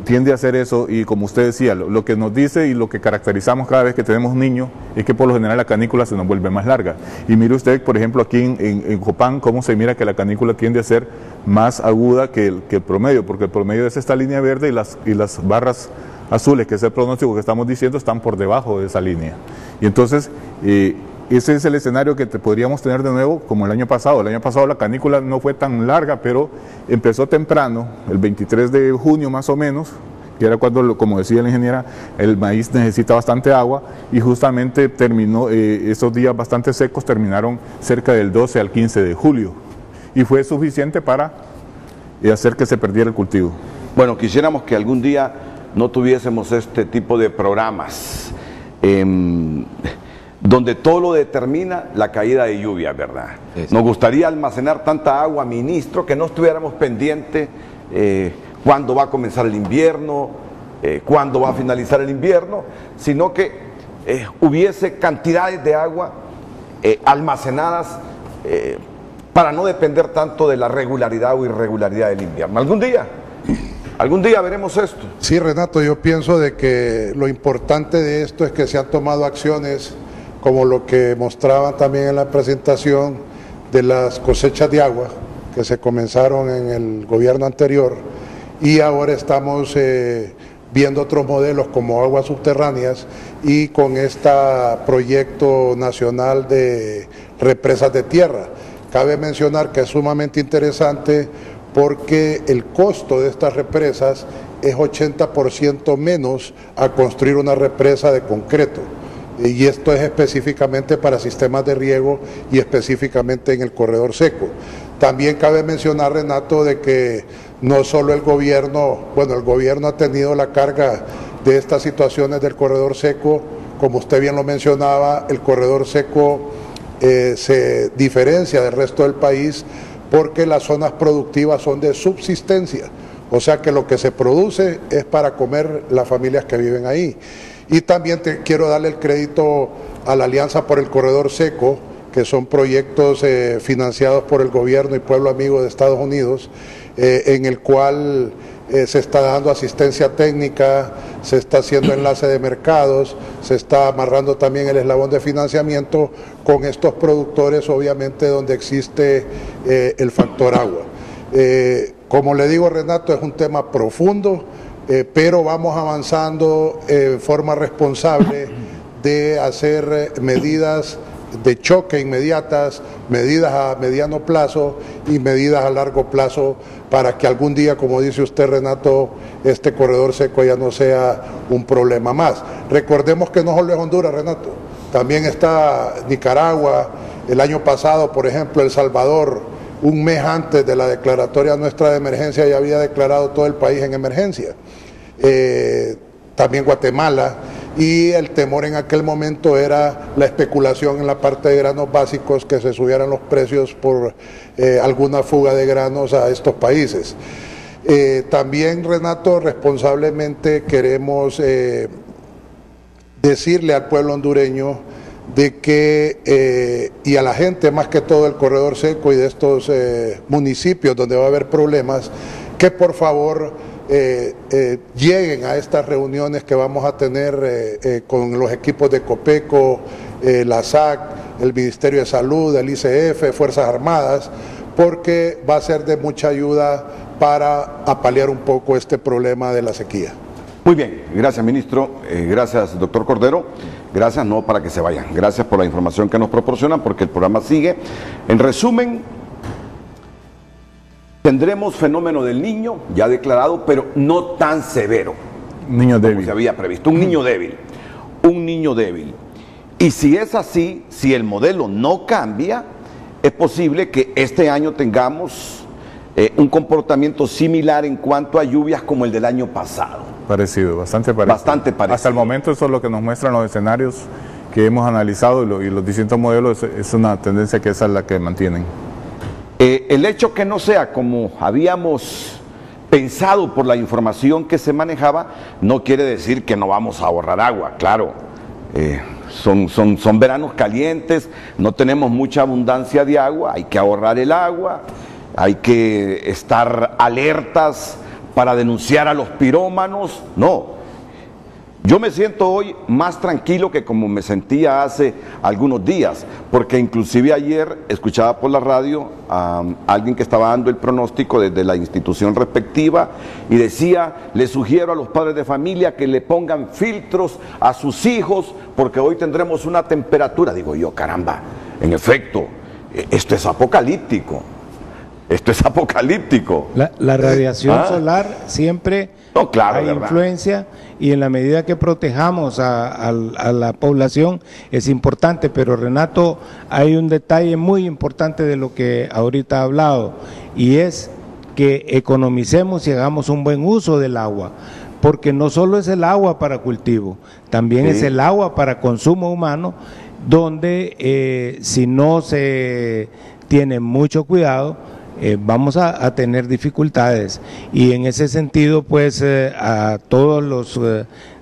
tiende a ser eso. Y como usted decía, lo que nos dice y lo que caracterizamos cada vez que tenemos niños es que por lo general la canícula se nos vuelve más larga. Y mire usted, por ejemplo, aquí en Copán, cómo se mira que la canícula tiende a ser más aguda que el promedio, porque el promedio es esta línea verde y las barras azules, que es el pronóstico que estamos diciendo, están por debajo de esa línea. Y entonces, ese es el escenario que podríamos tener de nuevo como el año pasado. El año pasado la canícula no fue tan larga, pero empezó temprano, el 23 de junio más o menos, que era cuando, como decía la ingeniera, el maíz necesita bastante agua, y justamente terminó, esos días bastante secos terminaron cerca del 12 al 15 de julio, y fue suficiente para hacer que se perdiera el cultivo. Bueno, quisiéramos que algún día no tuviésemos este tipo de programas donde todo lo determina la caída de lluvia, ¿verdad? Sí. Nos gustaría almacenar tanta agua, ministro, que no estuviéramos pendientes cuándo va a comenzar el invierno, cuándo va a finalizar el invierno, sino que hubiese cantidades de agua almacenadas para no depender tanto de la regularidad o irregularidad del invierno. Algún día veremos esto. Sí, Renato, yo pienso de que lo importante de esto es que se han tomado acciones como lo que mostraban también en la presentación de las cosechas de agua que se comenzaron en el gobierno anterior, y ahora estamos viendo otros modelos como aguas subterráneas y con este proyecto nacional de represas de tierra. Cabe mencionar que es sumamente interesante porque el costo de estas represas es 80% menos a construir una represa de concreto. Y esto es específicamente para sistemas de riego y específicamente en el corredor seco. También cabe mencionar, Renato, de que no solo el gobierno ha tenido la carga de estas situaciones del corredor seco. Como usted bien lo mencionaba, el corredor seco se diferencia del resto del país porque las zonas productivas son de subsistencia, o sea que lo que se produce es para comer las familias que viven ahí. Y también quiero darle el crédito a la Alianza por el Corredor Seco, que son proyectos financiados por el gobierno y Pueblo Amigo de Estados Unidos, en el cual se está dando asistencia técnica, se está haciendo enlace de mercados, se está amarrando también el eslabón de financiamiento con estos productores, obviamente donde existe el factor agua. Como le digo, Renato, es un tema profundo, pero vamos avanzando en forma responsable de hacer medidas de choque inmediatas, medidas a mediano plazo y medidas a largo plazo para que algún día, como dice usted, Renato, este corredor seco ya no sea un problema más. Recordemos que no solo es Honduras, Renato, también está Nicaragua. El año pasado, por ejemplo, El Salvador, un mes antes de la declaratoria nuestra de emergencia, ya había declarado todo el país en emergencia. También Guatemala. Y el temor en aquel momento era la especulación en la parte de granos básicos, que se subieran los precios por alguna fuga de granos a estos países. También, Renato, responsablemente queremos decirle al pueblo hondureño de que, y a la gente más que todo del corredor seco y de estos municipios donde va a haber problemas, que por favor lleguen a estas reuniones que vamos a tener con los equipos de Copeco, la SAC, el Ministerio de Salud, el ICF, Fuerzas Armadas, porque va a ser de mucha ayuda para paliar un poco este problema de la sequía. Muy bien, gracias, ministro, gracias, doctor Cordero, gracias, no para que se vayan, gracias por la información que nos proporcionan, porque el programa sigue. En resumen, tendremos fenómeno del Niño ya declarado, pero no tan severo. Niño débil. Como se había previsto, un niño débil. Un niño débil. Y si es así, si el modelo no cambia, es posible que este año tengamos un comportamiento similar en cuanto a lluvias como el del año pasado. Parecido, bastante parecido. Bastante parecido. Hasta el momento eso es lo que nos muestran los escenarios que hemos analizado y los distintos modelos, es una tendencia que esa es la que mantienen. El hecho que no sea como habíamos pensado por la información que se manejaba, no quiere decir que no vamos a ahorrar agua, claro. Son veranos calientes, no tenemos mucha abundancia de agua, hay que ahorrar el agua, hay que estar alertas para denunciar a los pirómanos. No, yo me siento hoy más tranquilo que como me sentía hace algunos días, porque inclusive ayer escuchaba por la radio a alguien que estaba dando el pronóstico desde la institución respectiva y decía, le sugiero a los padres de familia que le pongan filtros a sus hijos porque hoy tendremos una temperatura. Digo yo, caramba, en efecto, esto es apocalíptico. Esto es apocalíptico. La radiación solar siempre hay influencia, y en la medida que protejamos a la población es importante, pero Renato, hay un detalle muy importante de lo que ahorita ha hablado, y es que economicemos y hagamos un buen uso del agua, porque no solo es el agua para cultivo, también es el agua para consumo humano, donde si no se tiene mucho cuidado, vamos a tener dificultades. Y en ese sentido, pues a todos los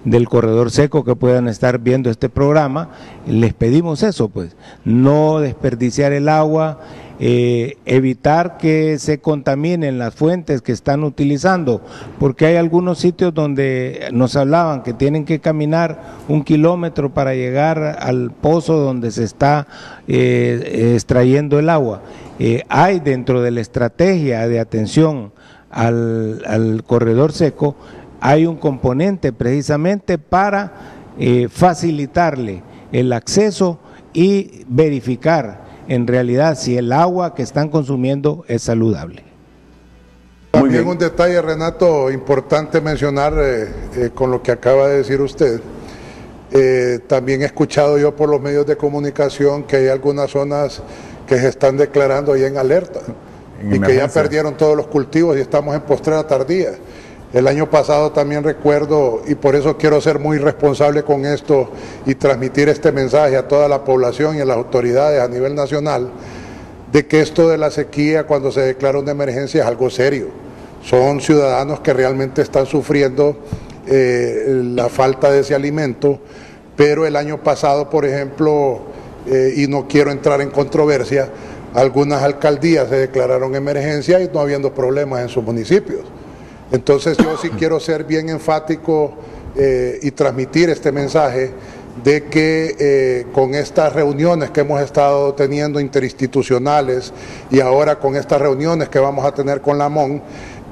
del corredor seco que puedan estar viendo este programa, les pedimos eso, pues no desperdiciar el agua, evitar que se contaminen las fuentes que están utilizando, porque hay algunos sitios donde nos hablaban que tienen que caminar 1 kilómetro para llegar al pozo donde se está extrayendo el agua. Hay dentro de la estrategia de atención al corredor seco, hay un componente precisamente para facilitarle el acceso y verificar en realidad si el agua que están consumiendo es saludable. También un detalle, Renato, importante mencionar con lo que acaba de decir usted. También he escuchado yo por los medios de comunicación que hay algunas zonas que se están declarando ya en alerta y que ya perdieron todos los cultivos y estamos en postrera tardía. El año pasado también recuerdo, y por eso quiero ser muy responsable con esto y transmitir este mensaje a toda la población y a las autoridades a nivel nacional, de que esto de la sequía, cuando se declara una emergencia, es algo serio. Son ciudadanos que realmente están sufriendo la falta de ese alimento, pero el año pasado, por ejemplo, y no quiero entrar en controversia, algunas alcaldías se declararon emergencia y no habiendo problemas en sus municipios. Entonces yo sí quiero ser bien enfático y transmitir este mensaje de que con estas reuniones que hemos estado teniendo interinstitucionales y ahora con estas reuniones que vamos a tener con la MON,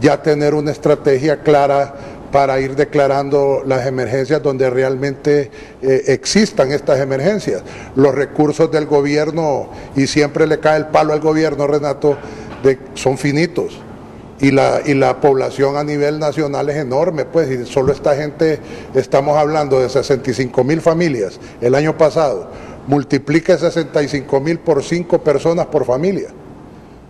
ya tener una estrategia clara para ir declarando las emergencias donde realmente existan estas emergencias. Los recursos del gobierno, y siempre le cae el palo al gobierno, Renato, son finitos. Y la población a nivel nacional es enorme, pues, y solo esta gente, estamos hablando de 65,000 familias el año pasado, multiplique 65,000 por 5 personas por familia.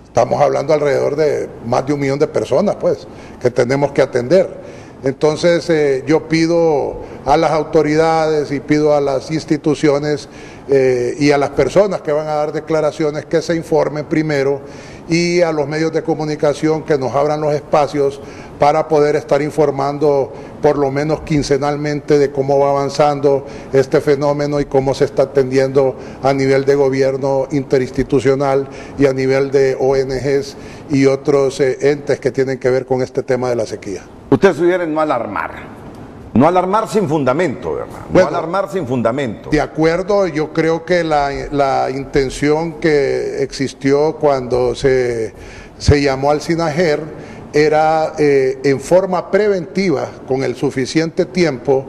Estamos hablando alrededor de más de 1 millón de personas, pues, que tenemos que atender. Entonces yo pido a las autoridades y pido a las instituciones y a las personas que van a dar declaraciones que se informen primero, y a los medios de comunicación que nos abran los espacios para poder estar informando por lo menos quincenalmente de cómo va avanzando este fenómeno y cómo se está atendiendo a nivel de gobierno interinstitucional y a nivel de ONGs y otros entes que tienen que ver con este tema de la sequía. Ustedes sugieren no alarmar. No alarmar sin fundamento, ¿verdad? Bueno, no alarmar sin fundamento. De acuerdo, yo creo que la intención que existió cuando se llamó al SINAGER era en forma preventiva, con el suficiente tiempo,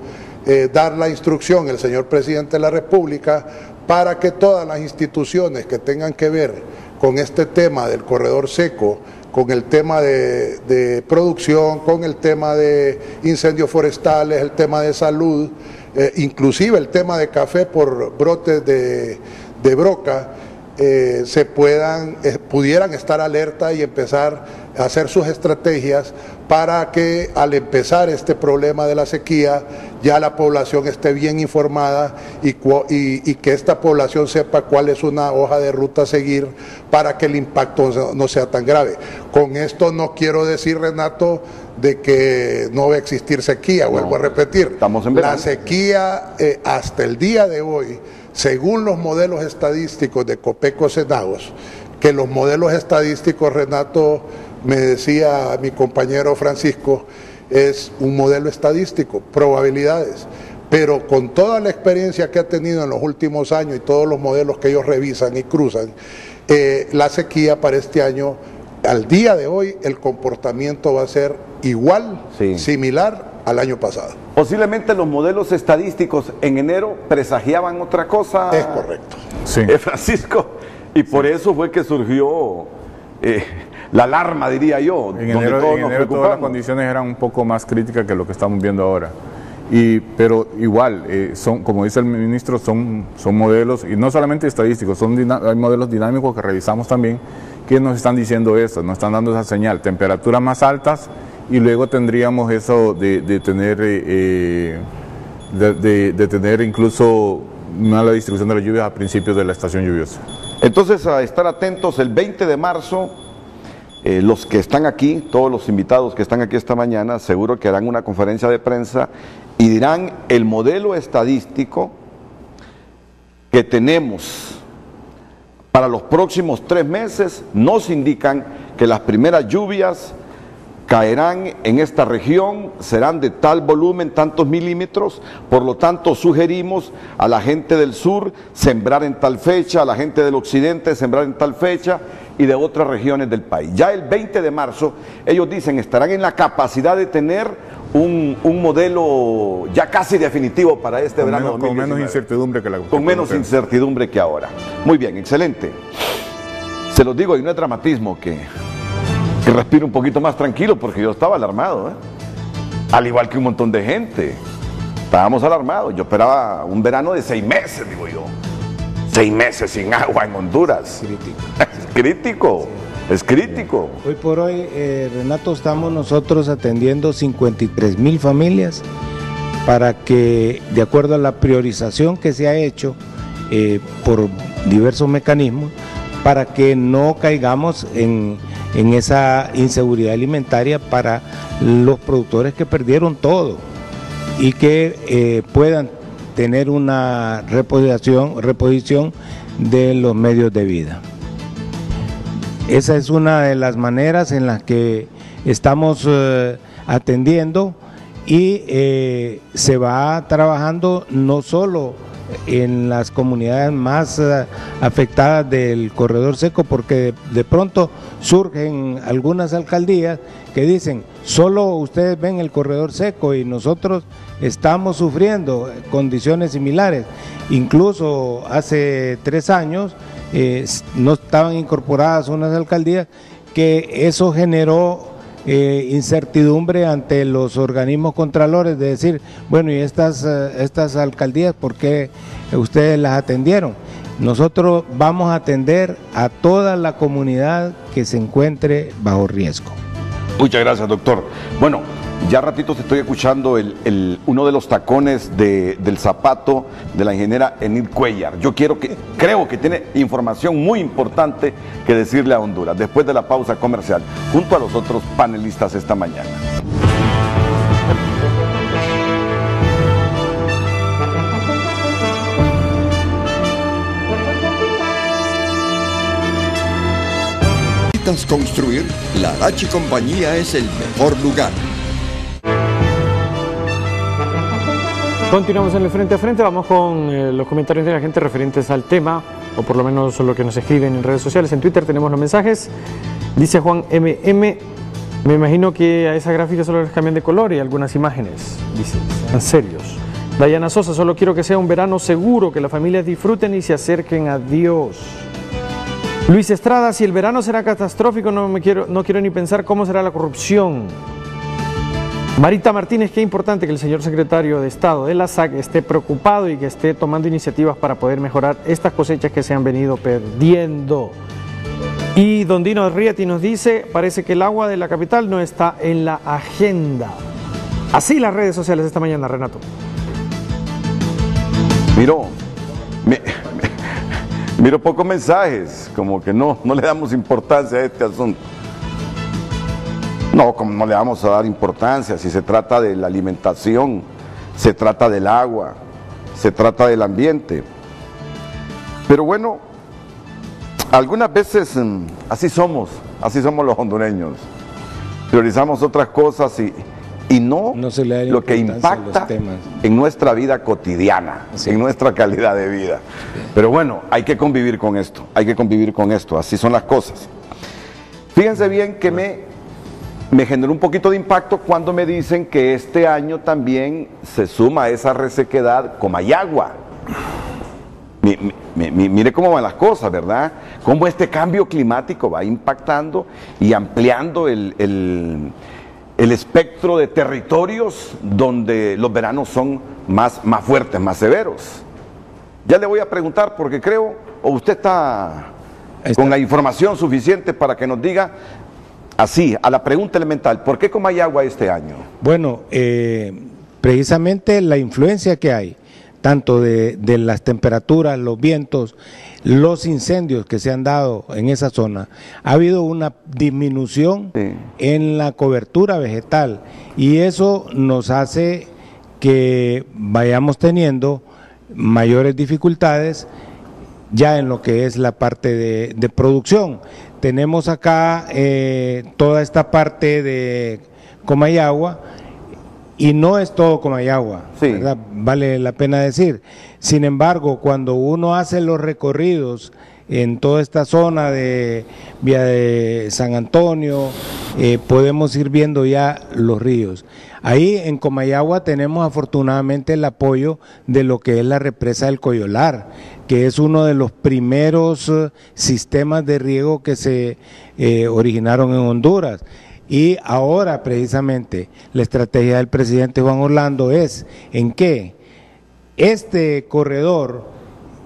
dar la instrucción el señor presidente de la República para que todas las instituciones que tengan que ver con este tema del corredor seco, con el tema de producción, con el tema de incendios forestales, el tema de salud, inclusive el tema de café por brotes de broca, pudieran estar alerta y empezar a hacer sus estrategias para que al empezar este problema de la sequía ya la población esté bien informada y que esta población sepa cuál es una hoja de ruta a seguir para que el impacto no sea tan grave. Con esto no quiero decir, Renato, de que no va a existir sequía, vuelvo a repetir. Estamos en verano. La sequía hasta el día de hoy, según los modelos estadísticos de Copeco Cenados, que los modelos estadísticos, Renato, me decía mi compañero Francisco, es un modelo estadístico, probabilidades, pero con toda la experiencia que ha tenido en los últimos años y todos los modelos que ellos revisan y cruzan, la sequía para este año, al día de hoy, el comportamiento va a ser igual, similar al año pasado. Posiblemente los modelos estadísticos en enero presagiaban otra cosa. Es correcto. Sí. Francisco, y por eso fue que surgió la alarma, diría yo. En enero todas las condiciones eran un poco más críticas que lo que estamos viendo ahora. Pero igual, como dice el ministro, son modelos, y no solamente estadísticos, hay modelos dinámicos que revisamos también, que nos están diciendo eso, nos están dando esa señal, temperaturas más altas, y luego tendríamos eso de tener incluso mala distribución de las lluvias a principios de la estación lluviosa. Entonces, a estar atentos, el 20 de marzo, los que están aquí, todos los invitados que están aquí esta mañana, seguro que harán una conferencia de prensa y dirán el modelo estadístico que tenemos para los próximos 3 meses, nos indican que las primeras lluvias caerán en esta región, serán de tal volumen, tantos milímetros, por lo tanto sugerimos a la gente del sur sembrar en tal fecha, a la gente del occidente sembrar en tal fecha y de otras regiones del país. Ya el 20 de marzo, ellos dicen, estarán en la capacidad de tener un modelo ya casi definitivo para este verano 2019. Con menos incertidumbre que la Con menos incertidumbre que ahora. Muy bien, excelente. Se los digo, y no es dramatismo que respire un poquito más tranquilo, porque yo estaba alarmado, al igual que un montón de gente. Estábamos alarmados. Yo esperaba un verano de 6 meses, digo yo. 6 meses sin agua en Honduras. Crítico. Es crítico. Hoy por hoy, Renato, estamos nosotros atendiendo 53,000 familias para que, de acuerdo a la priorización que se ha hecho por diversos mecanismos, para que no caigamos en esa inseguridad alimentaria para los productores que perdieron todo y que puedan tener una reposición de los medios de vida. Esa es una de las maneras en las que estamos atendiendo y se va trabajando no solo en las comunidades más afectadas del corredor seco, porque de pronto surgen algunas alcaldías que dicen, solo ustedes ven el corredor seco y nosotros estamos sufriendo condiciones similares. Incluso hace 3 años no estaban incorporadas unas alcaldías, que eso generó incertidumbre ante los organismos contralores de decir, bueno, y estas alcaldías, ¿por qué ustedes las atendieron? Nosotros vamos a atender a toda la comunidad que se encuentre bajo riesgo. Muchas gracias, doctor. Bueno, ya ratitos estoy escuchando uno de los tacones del zapato de la ingeniera Enid Cuellar. Creo que tiene información muy importante que decirle a Honduras después de la pausa comercial, junto a los otros panelistas esta mañana. ¿Necesitas construir? La Arachi Compañía es el mejor lugar. Continuamos en el Frente a Frente, vamos con los comentarios de la gente referentes al tema, o por lo menos lo que nos escriben en redes sociales. En Twitter tenemos los mensajes. Dice Juan MM, me imagino que a esa gráfica solo les cambian de color y algunas imágenes. Dice, sean serios. Dayana Sosa, solo quiero que sea un verano seguro, que las familias disfruten y se acerquen a Dios. Luis Estrada, si el verano será catastrófico, no quiero ni pensar cómo será la corrupción. Marita Martínez, qué importante que el señor secretario de Estado de la SAC esté preocupado y que esté tomando iniciativas para poder mejorar estas cosechas que se han venido perdiendo. Y don Dino Rieti nos dice, parece que el agua de la capital no está en la agenda. Así las redes sociales esta mañana, Renato. Miro pocos mensajes, como que no le damos importancia a este asunto. No, como no le vamos a dar importancia si se trata de la alimentación, se trata del agua, se trata del ambiente. Pero bueno, algunas veces así somos los hondureños. Priorizamos otras cosas y no se le da lo que impacta en nuestra vida cotidiana, en nuestra calidad de vida. Pero bueno, hay que convivir con esto, así son las cosas. Fíjense bien que me generó un poquito de impacto cuando me dicen que este año también se suma a esa resequedad Comayagua. Mire cómo van las cosas, ¿verdad? Cómo este cambio climático va impactando y ampliando el espectro de territorios donde los veranos son más fuertes, más severos. Ya le voy a preguntar porque creo, o usted está con la información suficiente para que nos diga, así, a la pregunta elemental, ¿por qué Comayagua este año? Bueno, precisamente la influencia que hay, tanto de las temperaturas, los vientos, los incendios que se han dado en esa zona, ha habido una disminución en la cobertura vegetal y eso nos hace que vayamos teniendo mayores dificultades ya en lo que es la parte de producción. Tenemos acá toda esta parte de Comayagua y no es todo Comayagua, ¿verdad? Vale la pena decir. Sin embargo, cuando uno hace los recorridos en toda esta zona de Vía de San Antonio, podemos ir viendo ya los ríos. Ahí en Comayagua tenemos afortunadamente el apoyo de lo que es la represa del Coyolar, que es uno de los primeros sistemas de riego que se originaron en Honduras. Y ahora precisamente la estrategia del presidente Juan Orlando es en que este corredor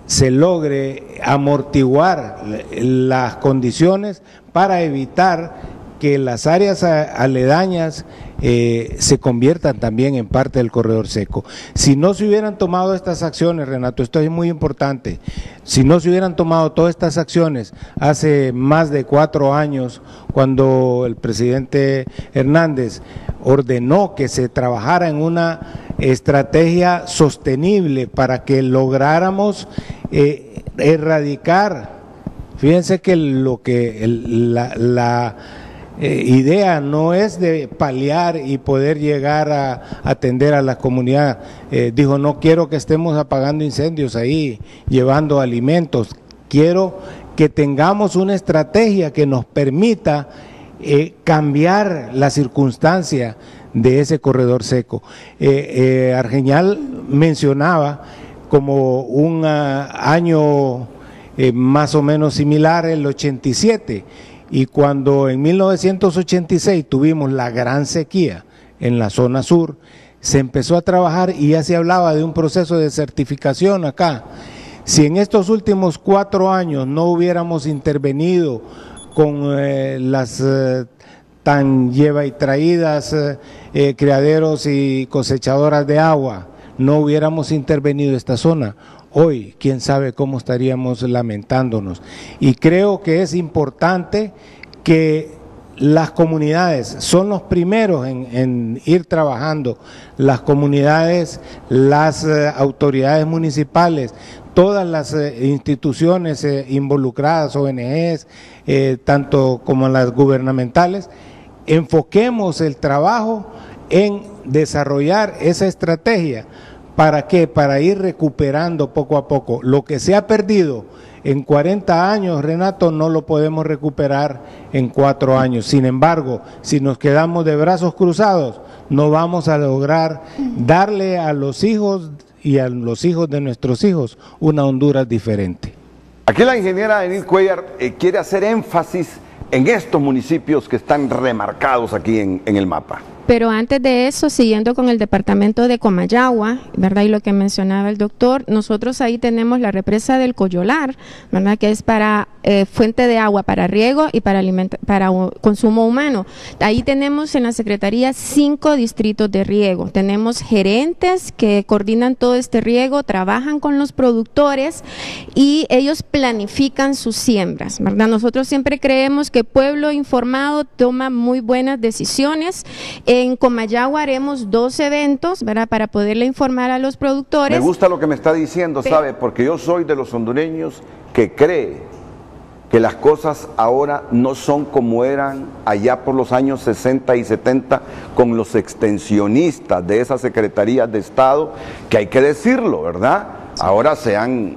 se logre amortiguar las condiciones para evitar que las áreas aledañas se conviertan también en parte del corredor seco. Si no se hubieran tomado estas acciones, Renato, esto es muy importante, si no se hubieran tomado todas estas acciones hace más de 4 años, cuando el presidente Hernández ordenó que se trabajara en una estrategia sostenible para que lográramos erradicar, fíjense que la idea no es de paliar y poder llegar a atender a la comunidad. Dijo, no quiero que estemos apagando incendios ahí, llevando alimentos, quiero que tengamos una estrategia que nos permita cambiar la circunstancia de ese corredor seco. Argeñal mencionaba como un año más o menos similar, el 87, y cuando en 1986 tuvimos la gran sequía en la zona sur, se empezó a trabajar y ya se hablaba de un proceso de certificación acá. Si en estos últimos 4 años no hubiéramos intervenido con las tan lleva y traídas criaderos y cosechadoras de agua, no hubiéramos intervenido esta zona, hoy quién sabe cómo estaríamos lamentándonos. Y creo que es importante que las comunidades son los primeros en ir trabajando, las comunidades, las autoridades municipales, todas las instituciones involucradas, ONGs, tanto como las gubernamentales, enfoquemos el trabajo en desarrollar esa estrategia. ¿Para qué? Para ir recuperando poco a poco. Lo que se ha perdido en 40 años, Renato, no lo podemos recuperar en 4 años. Sin embargo, si nos quedamos de brazos cruzados, no vamos a lograr darle a los hijos y a los hijos de nuestros hijos una Honduras diferente. Aquí la ingeniera Enid Cuellar quiere hacer énfasis en estos municipios que están remarcados aquí en el mapa. Pero antes de eso, siguiendo con el departamento de Comayagua, ¿verdad? Y lo que mencionaba el doctor, nosotros ahí tenemos la represa del Coyolar, ¿verdad? Que es para fuente de agua para riego y para consumo humano. Ahí tenemos en la Secretaría 5 distritos de riego. Tenemos gerentes que coordinan todo este riego, trabajan con los productores y ellos planifican sus siembras, ¿verdad? Nosotros siempre creemos que pueblo informado toma muy buenas decisiones. En Comayagua haremos 2 eventos, ¿verdad? Para poderle informar a los productores. Me gusta lo que me está diciendo, ¿sabe? Porque yo soy de los hondureños que cree que las cosas ahora no son como eran allá por los años 60 y 70 con los extensionistas de esas secretarías de Estado, que hay que decirlo, ¿verdad? Ahora se han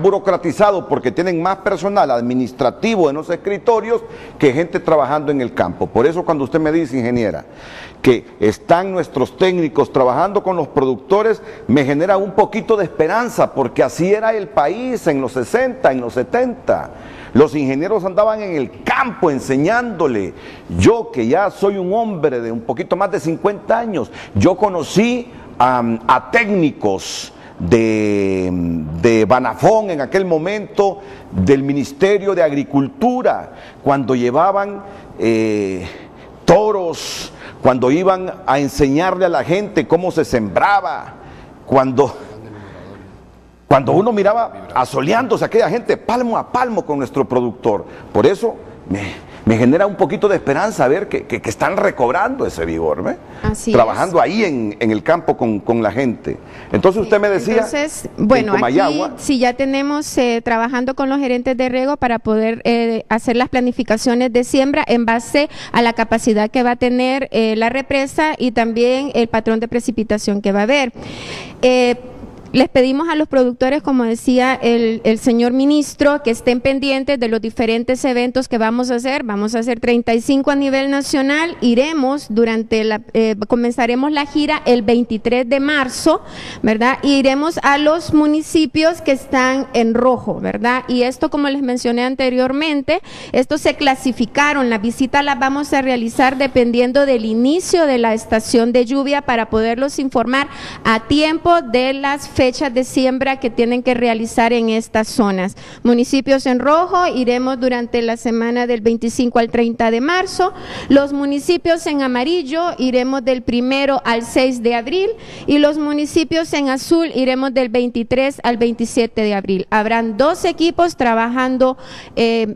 burocratizado porque tienen más personal administrativo en los escritorios que gente trabajando en el campo. Por eso cuando usted me dice, ingeniera, que están nuestros técnicos trabajando con los productores, me genera un poquito de esperanza, porque así era el país en los 60, en los 70. Los ingenieros andaban en el campo enseñándole. Yo, que ya soy un hombre de un poquito más de 50 años, yo conocí a técnicos de Banafón en aquel momento, del Ministerio de Agricultura, cuando llevaban toros, cuando iban a enseñarle a la gente cómo se sembraba, cuando uno miraba asoleándose a aquella gente palmo a palmo con nuestro productor. Por eso me genera un poquito de esperanza ver que están recobrando ese vigor, ¿ve? Así trabajando es. ahí en el campo con la gente. Entonces usted me decía, entonces, bueno, en Comayagua, aquí sí ya tenemos trabajando con los gerentes de riego para poder hacer las planificaciones de siembra en base a la capacidad que va a tener la represa y también el patrón de precipitación que va a haber. Les pedimos a los productores, como decía el señor ministro, que estén pendientes de los diferentes eventos que vamos a hacer. Vamos a hacer 35 a nivel nacional. Iremos comenzaremos la gira el 23 de marzo, ¿verdad? Y iremos a los municipios que están en rojo, ¿verdad? Y esto, como les mencioné anteriormente, estos se clasificaron. Las visitas las vamos a realizar dependiendo del inicio de la estación de lluvia para poderlos informar a tiempo de las fechas de siembra que tienen que realizar en estas zonas. Municipios en rojo, iremos durante la semana del 25 al 30 de marzo. Los municipios en amarillo, iremos del 1 al 6 de abril. Y los municipios en azul, iremos del 23 al 27 de abril. Habrán 2 equipos trabajando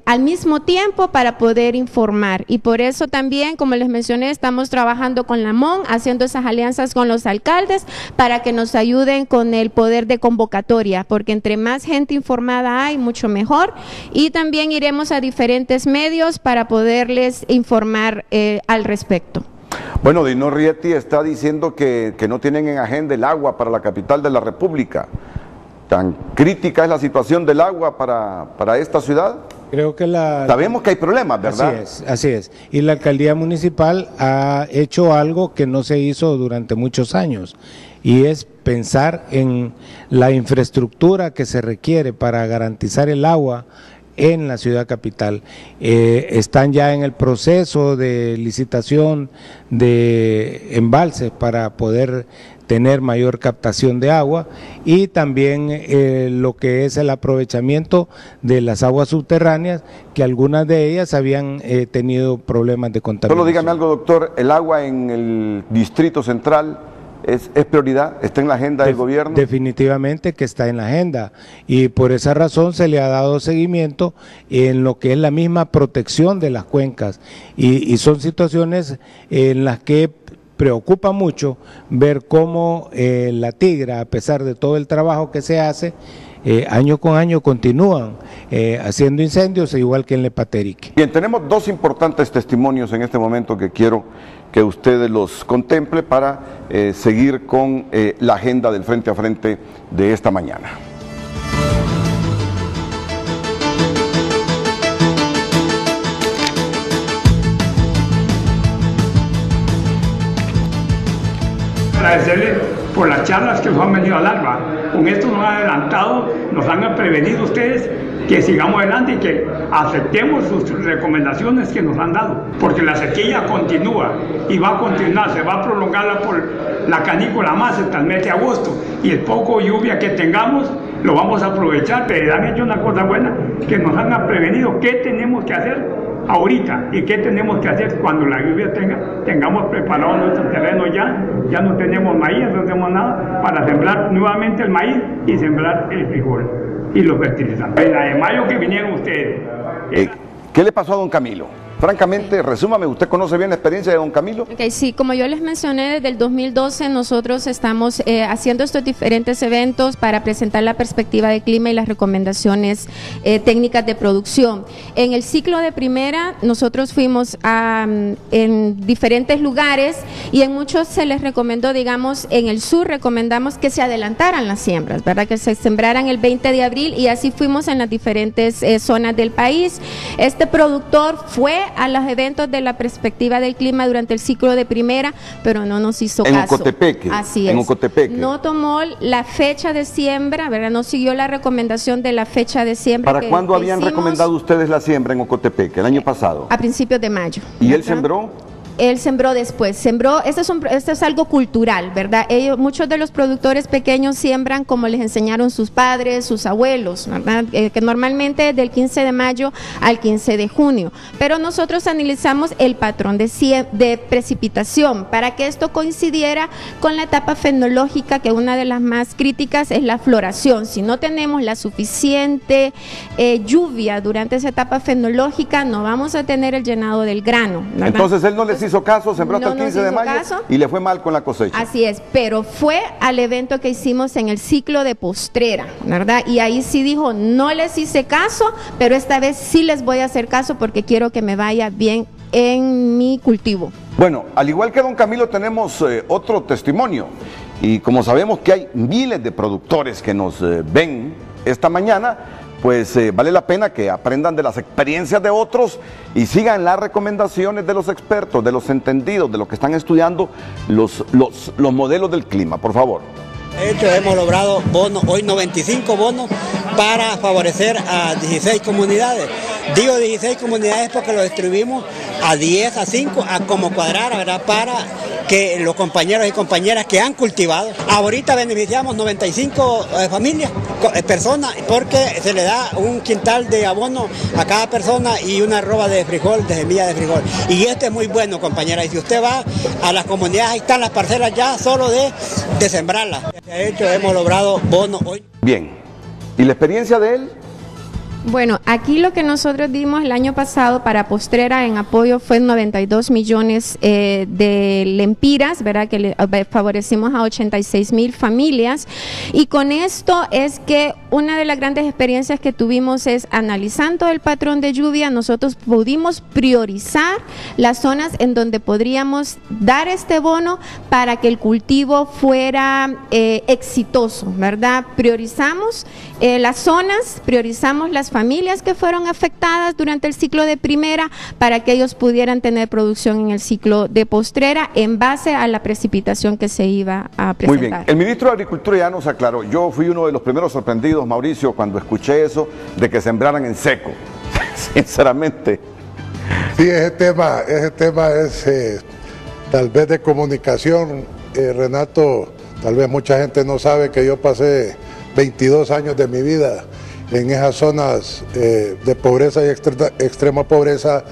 al mismo tiempo para poder informar. Y por eso también, como les mencioné, estamos trabajando con la MON, haciendo esas alianzas con los alcaldes para que nos ayuden con el poder de convocatoria, porque entre más gente informada hay, mucho mejor. Y también iremos a diferentes medios para poderles informar al respecto. Bueno, Dino Rieti está diciendo que no tienen en agenda el agua para la capital de la República. ¿Tan crítica es la situación del agua para esta ciudad? Creo que sabemos que hay problemas, ¿verdad? Así es. Y la alcaldía municipal ha hecho algo que no se hizo durante muchos años, y es pensar en la infraestructura que se requiere para garantizar el agua en la ciudad capital. Están ya en el proceso de licitación de embalses para poder tener mayor captación de agua, y también lo que es el aprovechamiento de las aguas subterráneas, que algunas de ellas habían tenido problemas de contaminación. Solo dígame algo, doctor, ¿el agua en el Distrito Central es prioridad? ¿Está en la agenda del gobierno? Definitivamente que está en la agenda, y por esa razón se le ha dado seguimiento en lo que es la misma protección de las cuencas, y son situaciones en las que preocupa mucho ver cómo la Tigra, a pesar de todo el trabajo que se hace, año con año continúan haciendo incendios, igual que en Lepatérique. Bien, tenemos 2 importantes testimonios en este momento que quiero que ustedes los contemple para seguir con la agenda del Frente a Frente de esta mañana. Agradecerle por las charlas que nos han venido a dar. Con esto nos han adelantado, nos han prevenido ustedes que sigamos adelante y que aceptemos sus recomendaciones que nos han dado, porque la sequía continúa y va a continuar, se va a prolongar por la canícula más hasta el mes de agosto, y el poco lluvia que tengamos lo vamos a aprovechar, pero han hecho una cosa buena, que nos han prevenido qué tenemos que hacer ahorita y qué tenemos que hacer cuando la lluvia tengamos preparado nuestro terreno. Ya no tenemos maíz, no tenemos nada para sembrar nuevamente el maíz y sembrar el frijol y los fertilizantes. En la de mayo que vinieron ustedes. ¿Qué le pasó a don Camilo? Francamente, resúmame, ¿usted conoce bien la experiencia de don Camilo? Okay, sí, como yo les mencioné, desde el 2012 nosotros estamos haciendo estos diferentes eventos para presentar la perspectiva de clima y las recomendaciones técnicas de producción. En el ciclo de primera nosotros fuimos en diferentes lugares y en muchos se les recomendó, digamos, en el sur recomendamos que se adelantaran las siembras, ¿verdad? Que se sembraran el 20 de abril y así fuimos en las diferentes zonas del país. Este productor fue a los eventos de la perspectiva del clima durante el ciclo de primera, pero no nos hizo caso. En Ocotepeque. Así es. En Ocotepeque. No tomó la fecha de siembra, ¿verdad? No siguió la recomendación de la fecha de siembra. ¿Para cuándo habían recomendado ustedes la siembra en Ocotepeque? ¿El año pasado? A principios de mayo. ¿Y él sembró? Él sembró después, esto es algo cultural, ¿verdad? Muchos de los productores pequeños siembran como les enseñaron sus padres, sus abuelos, ¿verdad? Que normalmente del 15 de mayo al 15 de junio. Pero nosotros analizamos el patrón de precipitación para que esto coincidiera con la etapa fenológica, que una de las más críticas es la floración. Si no tenemos la suficiente lluvia durante esa etapa fenológica, no vamos a tener el llenado del grano, ¿verdad? Entonces él no les hizo caso, sembró hasta el 15 de mayo y le fue mal con la cosecha. Así es, pero fue al evento que hicimos en el ciclo de postrera, ¿verdad? Y ahí sí dijo, no les hice caso, pero esta vez sí les voy a hacer caso porque quiero que me vaya bien en mi cultivo. Bueno, al igual que don Camilo tenemos otro testimonio y como sabemos que hay miles de productores que nos ven esta mañana, pues vale la pena que aprendan de las experiencias de otros y sigan las recomendaciones de los expertos, de los entendidos, de los que están estudiando los modelos del clima. Por favor. De hecho, hemos logrado bonos, hoy 95 bonos para favorecer a 16 comunidades. Digo 16 comunidades porque lo distribuimos a 10, a 5, a como cuadrar, ¿verdad? Para que los compañeros y compañeras que han cultivado, ahorita beneficiamos 95 familias, personas, porque se le da un quintal de abono a cada persona y una arroba de frijol, de semilla de frijol. Y esto es muy bueno, compañera. Y si usted va a las comunidades, ahí están las parcelas ya solo de sembrarlas. De hecho, hemos logrado bonos hoy. Bien. ¿Y la experiencia de él? Bueno, aquí lo que nosotros dimos el año pasado para postrera en apoyo fue 92 millones de lempiras, ¿verdad? Que le favorecimos a 86,000 familias. Y con esto es que una de las grandes experiencias que tuvimos es analizando el patrón de lluvia, nosotros pudimos priorizar las zonas en donde podríamos dar este bono para que el cultivo fuera exitoso, ¿verdad? Priorizamos las zonas, priorizamos las familias que fueron afectadas durante el ciclo de primera para que ellos pudieran tener producción en el ciclo de postrera en base a la precipitación que se iba a presentar. Muy bien, el ministro de Agricultura ya nos aclaró, yo fui uno de los primeros sorprendidos, Mauricio, cuando escuché eso de que sembraran en seco, sinceramente. Sí, ese tema es tal vez de comunicación, Renato, tal vez mucha gente no sabe que yo pasé 22 años de mi vida en esas zonas de pobreza y extrema pobreza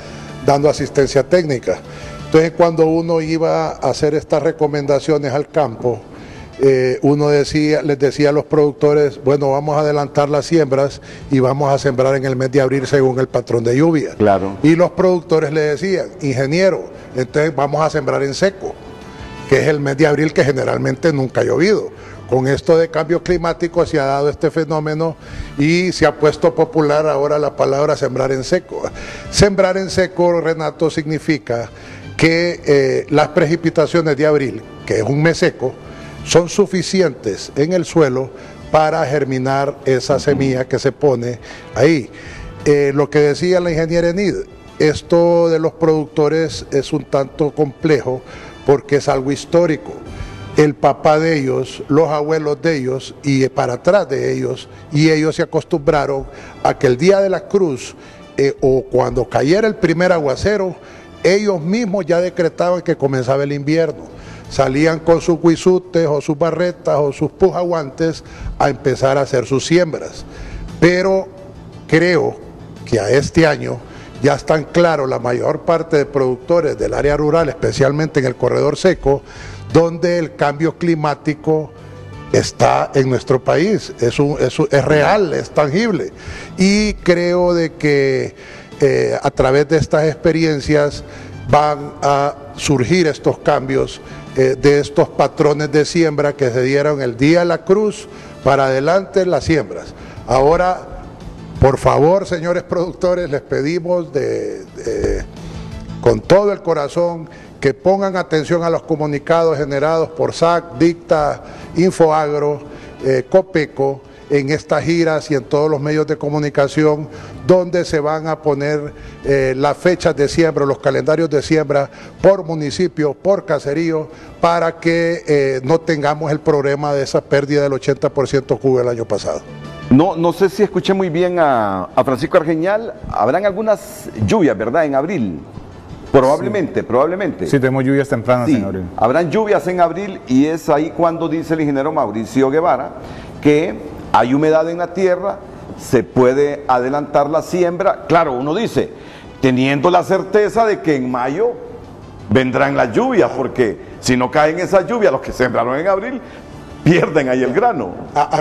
dando asistencia técnica. Entonces cuando uno iba a hacer estas recomendaciones al campo, uno les decía a los productores, bueno, vamos a adelantar las siembras y vamos a sembrar en el mes de abril según el patrón de lluvia. Claro. Y los productores le decían, ingeniero, entonces vamos a sembrar en seco, que es el mes de abril que generalmente nunca ha llovido. Con esto de cambio climático se ha dado este fenómeno y se ha puesto popular ahora la palabra sembrar en seco. Sembrar en seco, Renato, significa que las precipitaciones de abril, que es un mes seco, son suficientes en el suelo para germinar esa semilla que se pone ahí. Lo que decía la ingeniera Enid, esto de los productores es un tanto complejo porque es algo histórico. el papá de ellos, los abuelos de ellos y para atrás de ellos, y ellos se acostumbraron a que el día de la cruz o cuando cayera el primer aguacero, ellos mismos ya decretaban que comenzaba el invierno. Salían con sus guisutes o sus barretas o sus pujaguantes a empezar a hacer sus siembras. Pero creo que a este año ya están claros la mayor parte de productores del área rural, especialmente en el corredor seco, donde el cambio climático está en nuestro país, es real, es tangible. Y creo de que a través de estas experiencias van a surgir estos cambios de estos patrones de siembra que se dieron el día de la cruz para adelante las siembras. Ahora, por favor, señores productores, les pedimos con todo el corazón que pongan atención a los comunicados generados por SAC, Dicta, Infoagro, Copeco, en estas giras y en todos los medios de comunicación, donde se van a poner las fechas de siembra, los calendarios de siembra por municipio, por caserío, para que no tengamos el problema de esa pérdida del 80% que hubo el año pasado. No sé si escuché muy bien a Francisco Argeñal. Habrán algunas lluvias, ¿verdad?, en abril. Probablemente, sí. Probablemente. Sí, tenemos lluvias tempranas sí, en abril. Habrán lluvias en abril y es ahí cuando dice el ingeniero Mauricio Guevara que hay humedad en la tierra, se puede adelantar la siembra. Claro, uno dice, teniendo la certeza de que en mayo vendrán las lluvias, porque si no caen esas lluvias, los que sembraron en abril pierden ahí el grano.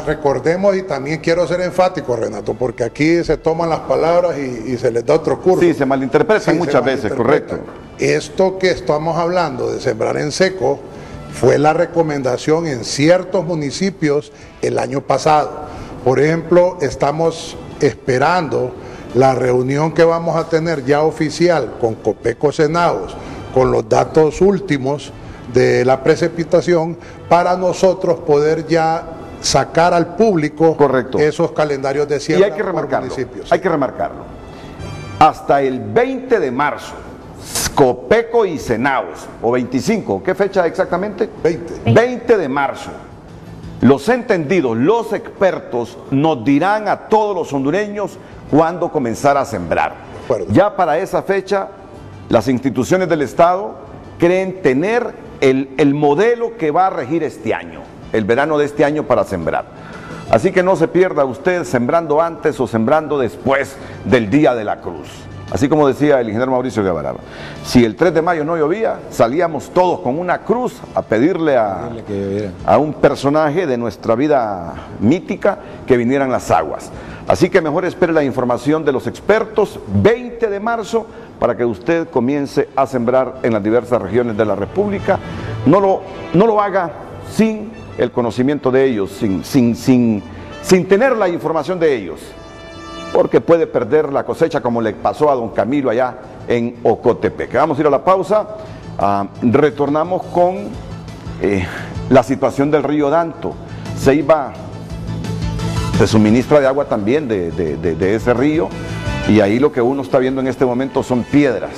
Recordemos, y también quiero ser enfático, Renato, porque aquí se toman las palabras y se les da otro curso. Sí, se malinterpretan muchas veces, correcto. Esto que estamos hablando de sembrar en seco fue la recomendación en ciertos municipios el año pasado. Por ejemplo, estamos esperando la reunión que vamos a tener ya oficial con Copeco Senaos, con los datos últimos de la precipitación, para nosotros poder ya sacar al público esos calendarios de siembra. Y hay que remarcarlo, hay que remarcarlo. Hasta el 20 de marzo, Copeco y Senaos, o 25, ¿qué fecha exactamente? 20 de marzo. Los entendidos, los expertos nos dirán a todos los hondureños cuándo comenzar a sembrar. Ya para esa fecha, las instituciones del Estado creen tener el modelo que va a regir este año, el verano de este año para sembrar. Así que no se pierda usted sembrando antes o sembrando después del Día de la Cruz. Así como decía el ingeniero Mauricio Guevara, si el 3 de mayo no llovía, salíamos todos con una cruz a pedirle a un personaje de nuestra vida mítica que vinieran las aguas. Así que mejor espere la información de los expertos, 20 de marzo, para que usted comience a sembrar en las diversas regiones de la República. No lo haga sin el conocimiento de ellos, sin tener la información de ellos, porque puede perder la cosecha como le pasó a don Camilo allá en Ocotepeque. Vamos a ir a la pausa, retornamos con la situación del río Danto. Ceiba se suministra de agua también de ese río, y ahí lo que uno está viendo en este momento son piedras.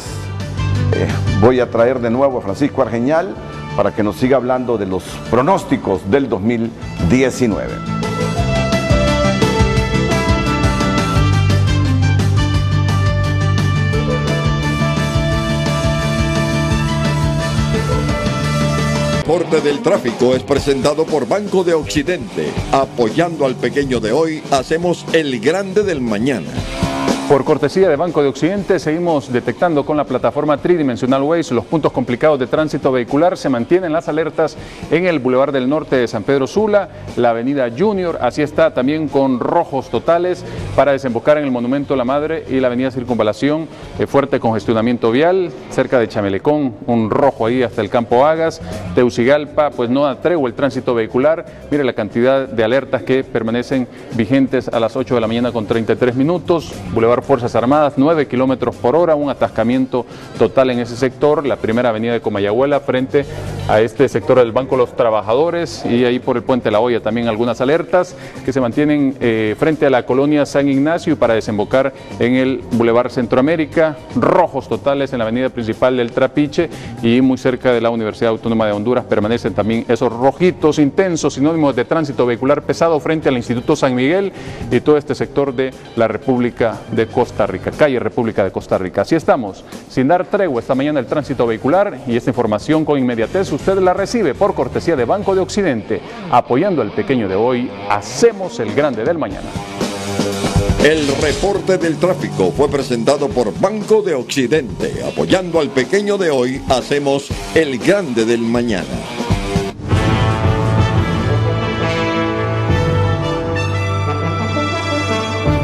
Voy a traer de nuevo a Francisco Argeñal para que nos siga hablando de los pronósticos del 2019. El reporte del tráfico es presentado por Banco de Occidente. Apoyando al pequeño de hoy, hacemos el grande del mañana. Por cortesía de Banco de Occidente, seguimos detectando con la plataforma tridimensional Waze los puntos complicados de tránsito vehicular. Se mantienen las alertas en el Boulevard del Norte de San Pedro Sula, la avenida Junior, así está también con rojos totales para desembocar en el Monumento a la Madre y la avenida Circunvalación, fuerte congestionamiento vial, cerca de Chamelecón, un rojo ahí hasta el Campo Agas, Teucigalpa, pues no da tregua el tránsito vehicular. Mire la cantidad de alertas que permanecen vigentes a las 8 de la mañana con 33 minutos, Boulevard reportar Fuerzas Armadas, 9 kilómetros por hora, un atascamiento total en ese sector, la primera avenida de Comayagüela frente a este sector del Banco de los Trabajadores, y ahí por el Puente La Hoya también algunas alertas que se mantienen frente a la colonia San Ignacio y para desembocar en el Boulevard Centroamérica, rojos totales en la avenida principal del Trapiche y muy cerca de la Universidad Autónoma de Honduras permanecen también esos rojitos intensos, sinónimos de tránsito vehicular pesado frente al Instituto San Miguel y todo este sector de la República de Costa Rica, calle República de Costa Rica. Así estamos, sin dar tregua esta mañana el tránsito vehicular, y esta información con inmediatez usted la recibe por cortesía de Banco de Occidente. Apoyando al pequeño de hoy, hacemos el grande del mañana. El reporte del tráfico fue presentado por Banco de Occidente. Apoyando al pequeño de hoy, hacemos el grande del mañana.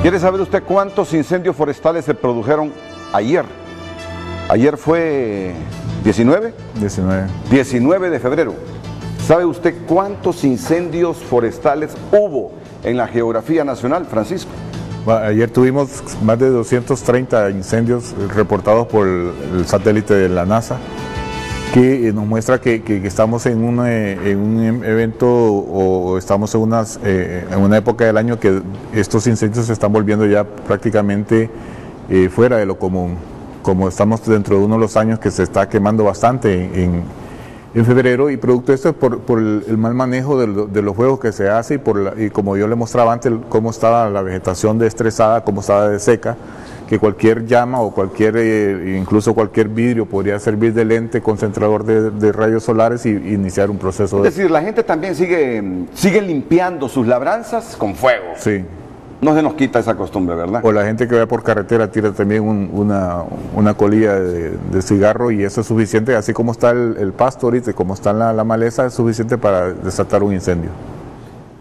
¿Quiere saber usted cuántos incendios forestales se produjeron ayer? Ayer fue 19 de febrero. ¿Sabe usted cuántos incendios forestales hubo en la geografía nacional, Francisco? Ayer tuvimos más de 230 incendios reportados por el satélite de la NASA, que nos muestra que estamos en un evento o estamos en una época del año que estos incendios se están volviendo ya prácticamente fuera de lo común. Como estamos dentro de uno de los años que se está quemando bastante en febrero, y producto de esto por el mal manejo de los fuegos que se hace y como yo le mostraba antes cómo estaba la vegetación estresada, cómo estaba de seca, que cualquier llama o incluso cualquier vidrio podría servir de lente concentrador de rayos solares y iniciar un proceso. Es decir, la gente también sigue limpiando sus labranzas con fuego. Sí. No se nos quita esa costumbre, ¿verdad? O la gente que va por carretera tira también una colilla de cigarro, y eso es suficiente, así como está el pasto ahorita, como está la maleza, es suficiente para desatar un incendio.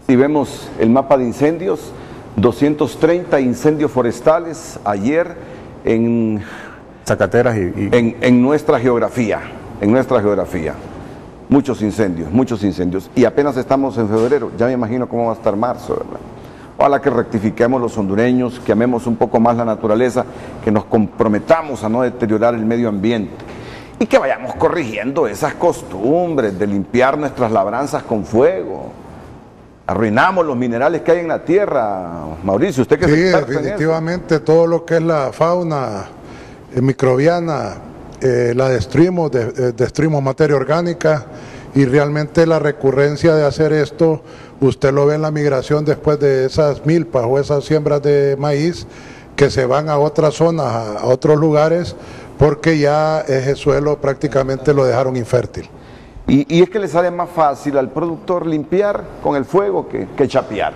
Si vemos el mapa de incendios, 230 incendios forestales ayer en Zacateras en nuestra geografía, muchos incendios, y apenas estamos en febrero. Ya me imagino cómo va a estar marzo, ¿verdad? Ojalá que rectifiquemos los hondureños, que amemos un poco más la naturaleza, que nos comprometamos a no deteriorar el medio ambiente y que vayamos corrigiendo esas costumbres de limpiar nuestras labranzas con fuego. Arruinamos los minerales que hay en la tierra, Mauricio, usted que sí, es experto definitivamente todo lo que es la fauna microbiana la destruimos, destruimos materia orgánica, y realmente la recurrencia de hacer esto, usted lo ve en la migración después de esas milpas o esas siembras de maíz que se van a otras zonas, a otros lugares, porque ya ese suelo prácticamente lo dejaron infértil. Y es que le sale más fácil al productor limpiar con el fuego que chapear.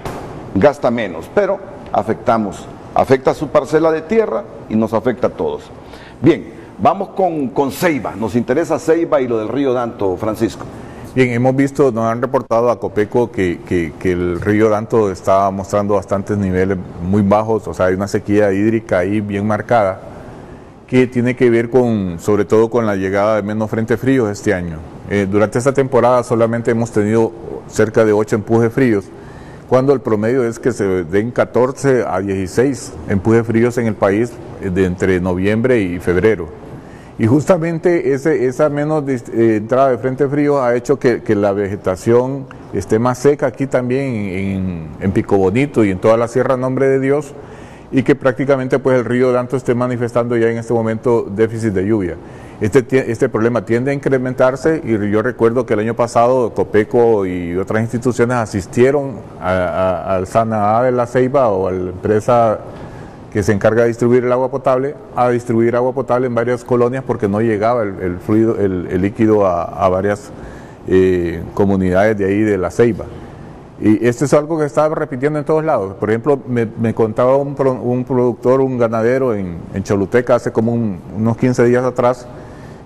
Gasta menos, pero afecta su parcela de tierra y nos afecta a todos. Bien, vamos con Ceiba. Nos interesa Ceiba y lo del río Danto, Francisco. Bien, hemos visto, nos han reportado a Copeco que el río Danto está mostrando bastantes niveles muy bajos, o sea, hay una sequía hídrica ahí bien marcada, que tiene que ver sobre todo con la llegada de menos frentes fríos este año. Durante esta temporada solamente hemos tenido cerca de 8 empujes fríos, cuando el promedio es que se den 14 a 16 empujes fríos en el país entre noviembre y febrero. Y justamente esa menos entrada de frente frío ha hecho que la vegetación esté más seca aquí también en Pico Bonito y en toda la Sierra Nombre de Dios, y que prácticamente pues el río Danto esté manifestando ya en este momento déficit de lluvia. Este problema tiende a incrementarse, y yo recuerdo que el año pasado Copeco y otras instituciones asistieron al SANAA de la Ceiba, o a la empresa que se encarga de distribuir el agua potable, a distribuir agua potable en varias colonias porque no llegaba el líquido a varias comunidades de ahí de la Ceiba. Y esto es algo que estaba repitiendo en todos lados. Por ejemplo, me contaba un productor, un ganadero en Choluteca hace como unos 15 días atrás,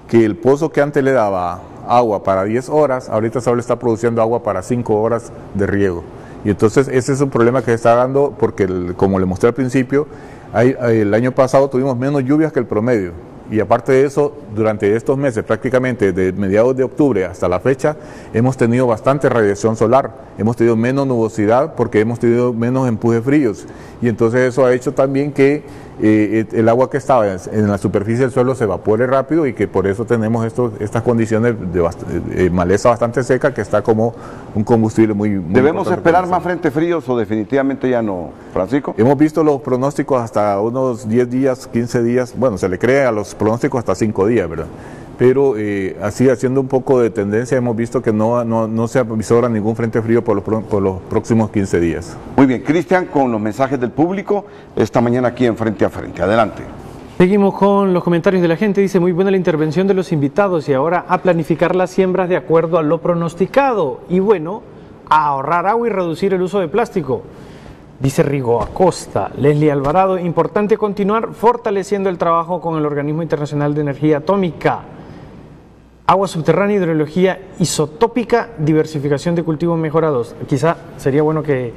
que el pozo que antes le daba agua para 10 horas, ahorita solo está produciendo agua para 5 horas de riego. Y entonces ese es un problema que se está dando porque, como le mostré al principio, el año pasado tuvimos menos lluvias que el promedio. Y aparte de eso, durante estos meses, prácticamente de mediados de octubre hasta la fecha, hemos tenido bastante radiación solar, hemos tenido menos nubosidad porque hemos tenido menos empujes fríos. Y entonces eso ha hecho también que el agua que estaba en la superficie del suelo se evapore rápido y que por eso tenemos estas condiciones de maleza bastante seca, que está como un combustible muy ¿Debemos esperar más frentes fríos o definitivamente ya no, Francisco? Hemos visto los pronósticos hasta unos 10 días, 15 días, bueno, se le cree a los pronósticos hasta 5 días, ¿verdad? Pero así, haciendo un poco de tendencia, hemos visto que no se avisora ningún frente frío por los próximos 15 días. Muy bien, Cristian, con los mensajes del público, esta mañana aquí en Frente a Frente. Adelante. Seguimos con los comentarios de la gente. Dice, muy buena la intervención de los invitados y ahora a planificar las siembras de acuerdo a lo pronosticado. Y bueno, a ahorrar agua y reducir el uso de plástico. Dice Rigo Acosta. Leslie Alvarado, importante continuar fortaleciendo el trabajo con el Organismo Internacional de Energía Atómica. Agua subterránea, hidrología isotópica, diversificación de cultivos mejorados. Quizá sería bueno que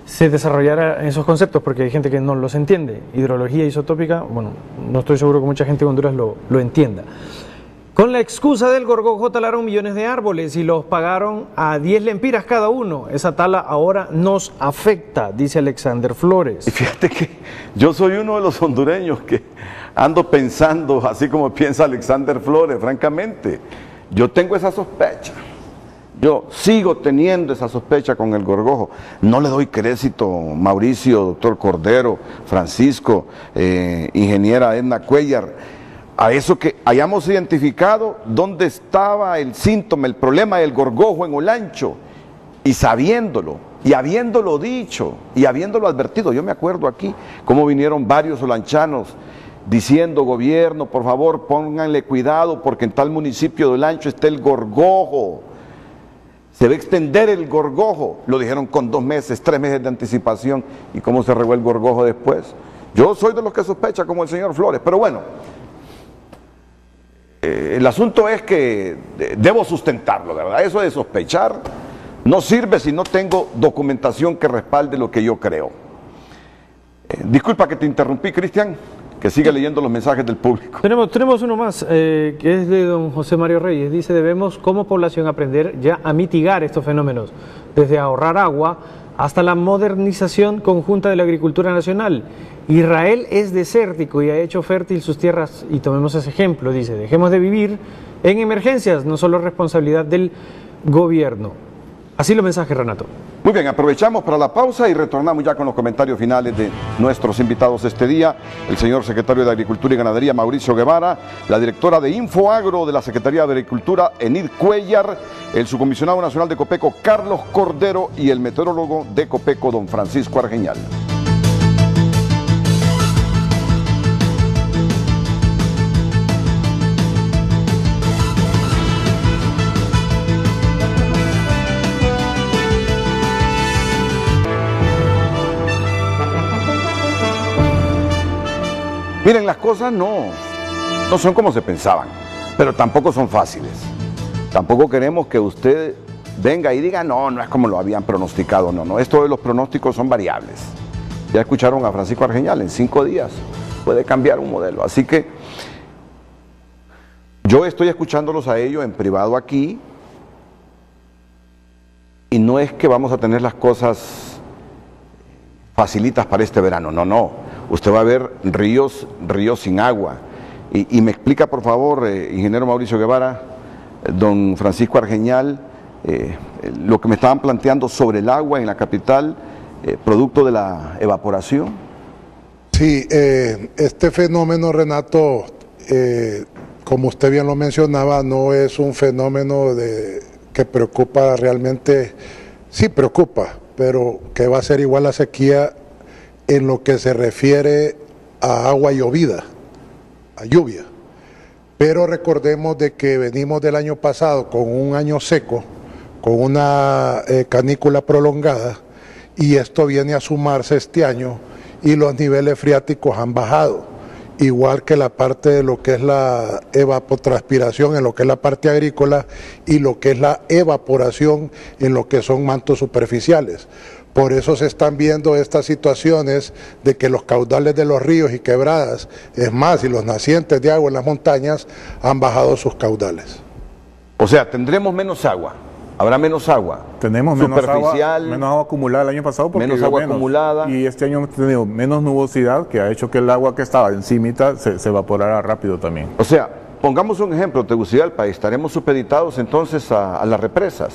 se desarrollara esos conceptos porque hay gente que no los entiende. Hidrología isotópica, bueno, no estoy seguro que mucha gente de Honduras lo entienda. Con la excusa del gorgojo talaron millones de árboles y los pagaron a 10 lempiras cada uno. Esa tala ahora nos afecta, dice Alexander Flores. Y fíjate que yo soy uno de los hondureños que ando pensando así como piensa Alexander Flores, francamente. Yo tengo esa sospecha. Yo sigo teniendo esa sospecha con el gorgojo. No le doy crédito, Mauricio, doctor Cordero, Francisco, ingeniera Edna Cuellar, a eso que hayamos identificado dónde estaba el síntoma, el problema del gorgojo en Olancho, y sabiéndolo, y habiéndolo dicho, y habiéndolo advertido. Yo me acuerdo aquí cómo vinieron varios olanchanos diciendo, gobierno, por favor, pónganle cuidado porque en tal municipio de Olancho está el gorgojo. Se va a extender el gorgojo. Lo dijeron con 2 meses, 3 meses de anticipación. ¿Y cómo se regó el gorgojo después? Yo soy de los que sospecha como el señor Flores, pero bueno, el asunto es que debo sustentarlo, ¿verdad? Eso de sospechar no sirve si no tengo documentación que respalde lo que yo creo. Disculpa que te interrumpí, Cristian, que sigue leyendo los mensajes del público. Tenemos uno más, que es de don José Mario Reyes. Dice, debemos como población aprender ya a mitigar estos fenómenos, desde ahorrar agua hasta la modernización conjunta de la agricultura nacional. Israel es desértico y ha hecho fértil sus tierras, y tomemos ese ejemplo. Dice, dejemos de vivir en emergencias, no solo responsabilidad del gobierno. Así los mensajes, Renato. Muy bien, aprovechamos para la pausa y retornamos ya con los comentarios finales de nuestros invitados este día. El señor secretario de Agricultura y Ganadería, Mauricio Guevara, la directora de Infoagro de la Secretaría de Agricultura, Enid Cuellar, el subcomisionado nacional de Copeco, Carlos Cordero, y el meteorólogo de Copeco, don Francisco Argeñal. Miren, las cosas no son como se pensaban, pero tampoco son fáciles. Tampoco queremos que usted venga y diga, no es como lo habían pronosticado, no. Esto de los pronósticos son variables. Ya escucharon a Francisco Argeñal, en 5 días puede cambiar un modelo. Así que yo estoy escuchándolos a ellos en privado aquí, y no es que vamos a tener las cosas facilitas para este verano, no. Usted va a ver ríos sin agua. Y me explica, por favor, ingeniero Mauricio Guevara, don Francisco Argeñal, lo que me estaban planteando sobre el agua en la capital, producto de la evaporación. Sí, este fenómeno, Renato, como usted bien lo mencionaba, no es un fenómeno que preocupa realmente, sí preocupa, pero que va a ser igual a sequía en lo que se refiere a agua llovida, a lluvia. Pero recordemos de que venimos del año pasado con un año seco, con una canícula prolongada, y esto viene a sumarse este año y los niveles freáticos han bajado, igual que la parte de lo que es la evapotranspiración en lo que es la parte agrícola y lo que es la evaporación en lo que son mantos superficiales. Por eso se están viendo estas situaciones de que los caudales de los ríos y quebradas, es más, y los nacientes de agua en las montañas han bajado sus caudales. O sea, tendremos menos agua. ¿Habrá menos agua? Tenemos menos agua acumulada el año pasado. Porque menos agua acumulada. Y este año hemos tenido menos nubosidad, que ha hecho que el agua que estaba encimita se evaporara rápido también. O sea, pongamos un ejemplo, Tegucigalpa, ¿estaremos supeditados entonces a las represas?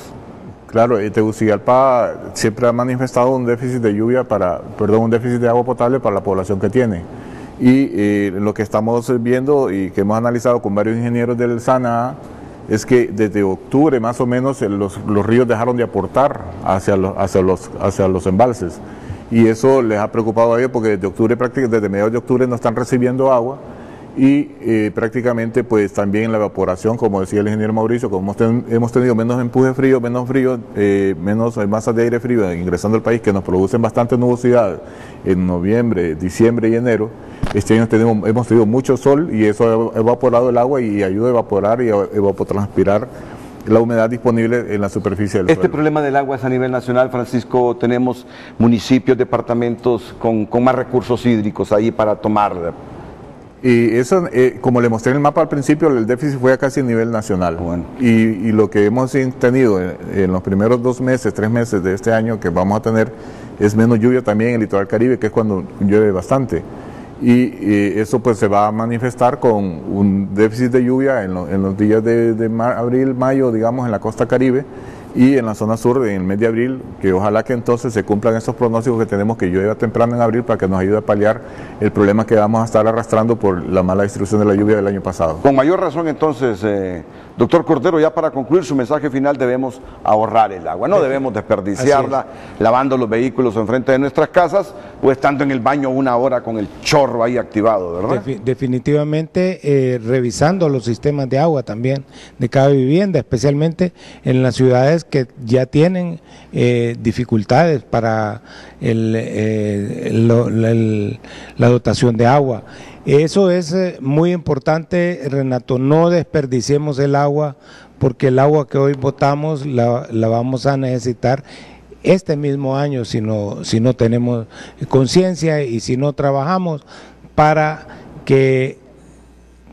Claro, Tegucigalpa siempre ha manifestado un déficit de lluvia un déficit de agua potable para la población que tiene. Y lo que estamos viendo y que hemos analizado con varios ingenieros del SANA es que desde octubre más o menos los ríos dejaron de aportar hacia los embalses, y eso les ha preocupado a ellos porque desde mediados de octubre no están recibiendo agua, y prácticamente pues también la evaporación, como decía el ingeniero Mauricio, como hemos tenido menos empuje frío, menos masas de aire frío ingresando al país, que nos producen bastante nubosidad en noviembre, diciembre y enero. Este año hemos tenido mucho sol, y eso ha evaporado el agua y ayuda a evaporar y a evapotranspirar la humedad disponible en la superficie del suelo. Este problema del agua es a nivel nacional, Francisco. Tenemos municipios, departamentos con más recursos hídricos ahí para tomar. Y eso, como le mostré en el mapa al principio, el déficit fue a casi a nivel nacional. Bueno. Y lo que hemos tenido en los primeros 3 meses de este año que vamos a tener es menos lluvia también en el litoral caribe, que es cuando llueve bastante. Y eso pues se va a manifestar con un déficit de lluvia en los días de abril, mayo, digamos, en la costa caribe, y en la zona sur en el mes de abril, que ojalá que entonces se cumplan esos pronósticos que tenemos, que llueva temprano en abril, para que nos ayude a paliar el problema que vamos a estar arrastrando por la mala distribución de la lluvia del año pasado. Con mayor razón entonces, doctor Cordero, ya para concluir su mensaje final, debemos ahorrar el agua, no debemos desperdiciarla lavando los vehículos enfrente de nuestras casas o estando en el baño 1 hora con el chorro ahí activado, ¿verdad? Definitivamente revisando los sistemas de agua también de cada vivienda, especialmente en las ciudades que ya tienen dificultades para la dotación de agua. Eso es muy importante, Renato, no desperdiciemos el agua, porque el agua que hoy botamos la vamos a necesitar este mismo año si no tenemos conciencia y si no trabajamos para que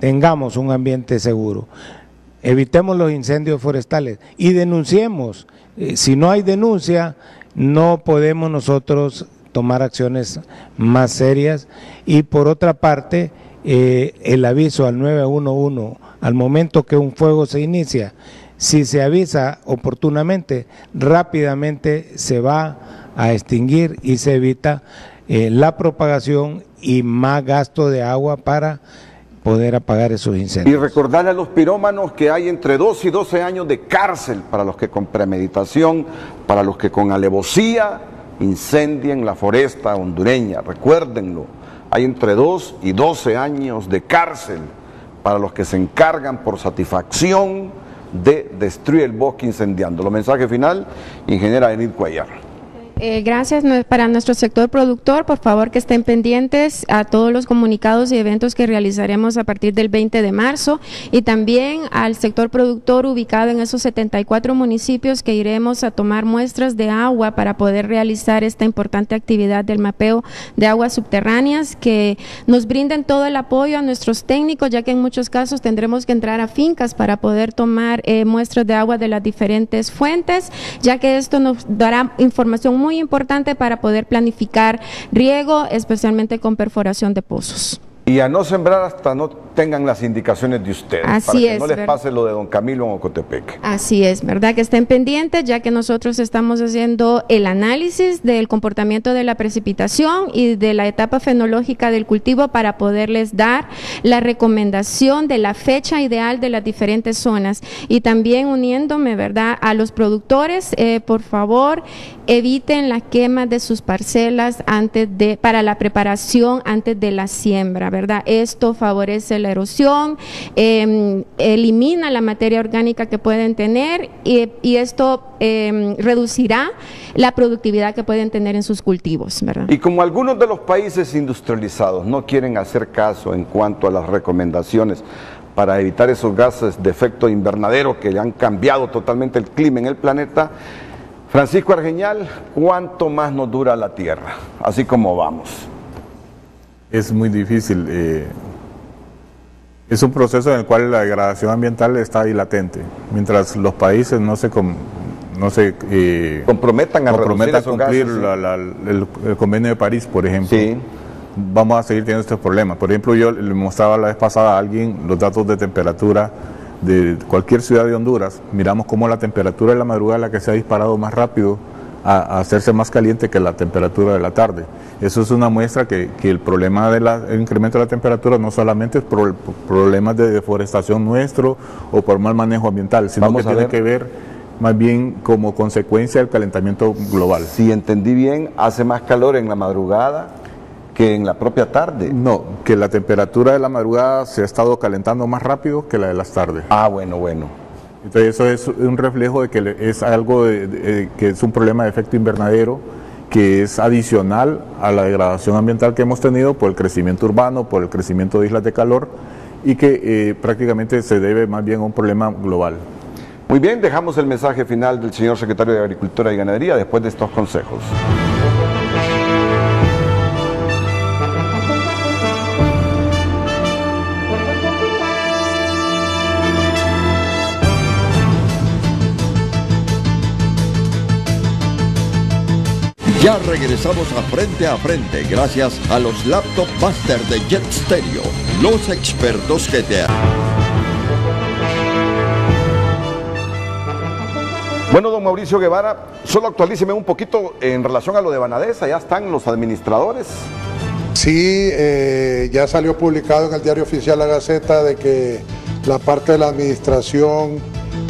tengamos un ambiente seguro. Evitemos los incendios forestales y denunciemos. Si no hay denuncia, no podemos nosotros tomar acciones más serias. Y por otra parte, el aviso al 911 al momento que un fuego se inicia, si se avisa oportunamente, rápidamente se va a extinguir y se evita la propagación y más gasto de agua para poder apagar esos incendios. Y recordarle a los pirómanos que hay entre 2 y 12 años de cárcel para los que con premeditación, para los que con alevosía incendien la foresta hondureña. Recuérdenlo, hay entre 2 y 12 años de cárcel para los que se encargan por satisfacción de destruir el bosque incendiándolo. Mensaje final, ingeniera Enid Cuellar. Gracias para nuestro sector productor, por favor que estén pendientes a todos los comunicados y eventos que realizaremos a partir del 20 de marzo y también al sector productor ubicado en esos 74 municipios que iremos a tomar muestras de agua para poder realizar esta importante actividad del mapeo de aguas subterráneas, que nos brinden todo el apoyo a nuestros técnicos, ya que en muchos casos tendremos que entrar a fincas para poder tomar muestras de agua de las diferentes fuentes, ya que esto nos dará información muy importante para poder planificar riego, especialmente con perforación de pozos. Y a no sembrar hasta no tengan las indicaciones de ustedes, Así para que no les pase lo de don Camilo en Ocotepec. Así es, ¿verdad? Que estén pendientes, ya que nosotros estamos haciendo el análisis del comportamiento de la precipitación y de la etapa fenológica del cultivo para poderles dar la recomendación de la fecha ideal de las diferentes zonas. Y también uniéndome, ¿verdad?, a los productores, por favor, eviten la quema de sus parcelas para la preparación antes de la siembra, ¿verdad? Esto favorece la erosión, elimina la materia orgánica que pueden tener y esto reducirá la productividad que pueden tener en sus cultivos, ¿verdad? Y como algunos de los países industrializados no quieren hacer caso en cuanto a las recomendaciones para evitar esos gases de efecto invernadero que han cambiado totalmente el clima en el planeta, Francisco Argeñal, ¿cuánto más nos dura la Tierra, así como vamos? Es muy difícil. Es un proceso en el cual la degradación ambiental está ahí latente. Mientras los países no se no se comprometan a cumplir gases, el convenio de París, por ejemplo, sí, vamos a seguir teniendo estos problemas. Por ejemplo, yo le mostraba la vez pasada a alguien los datos de temperatura de cualquier ciudad de Honduras. Miramos cómo la temperatura de la madrugada es la que se ha disparado más rápido a hacerse más caliente que la temperatura de la tarde. Eso es una muestra que el problema del incremento de la temperatura no solamente es por problemas de deforestación nuestro o por mal manejo ambiental, sino que tiene que ver más bien como consecuencia del calentamiento global. Si entendí bien, hace más calor en la madrugada que en la propia tarde. No, que la temperatura de la madrugada se ha estado calentando más rápido que la de las tardes. Ah, bueno. Entonces eso es un reflejo de que es algo que es un problema de efecto invernadero, que es adicional a la degradación ambiental que hemos tenido por el crecimiento urbano, por el crecimiento de islas de calor, y que prácticamente se debe más bien a un problema global. Muy bien, dejamos el mensaje final del señor secretario de Agricultura y Ganadería después de estos consejos. Ya regresamos a Frente, gracias a los Laptop Master de Jet Stereo, los expertos que te... Bueno, don Mauricio Guevara, solo actualíceme un poquito en relación a lo de Banadesa. ¿Ya están los administradores? Sí, ya salió publicado en el Diario Oficial La Gaceta de que la parte de la administración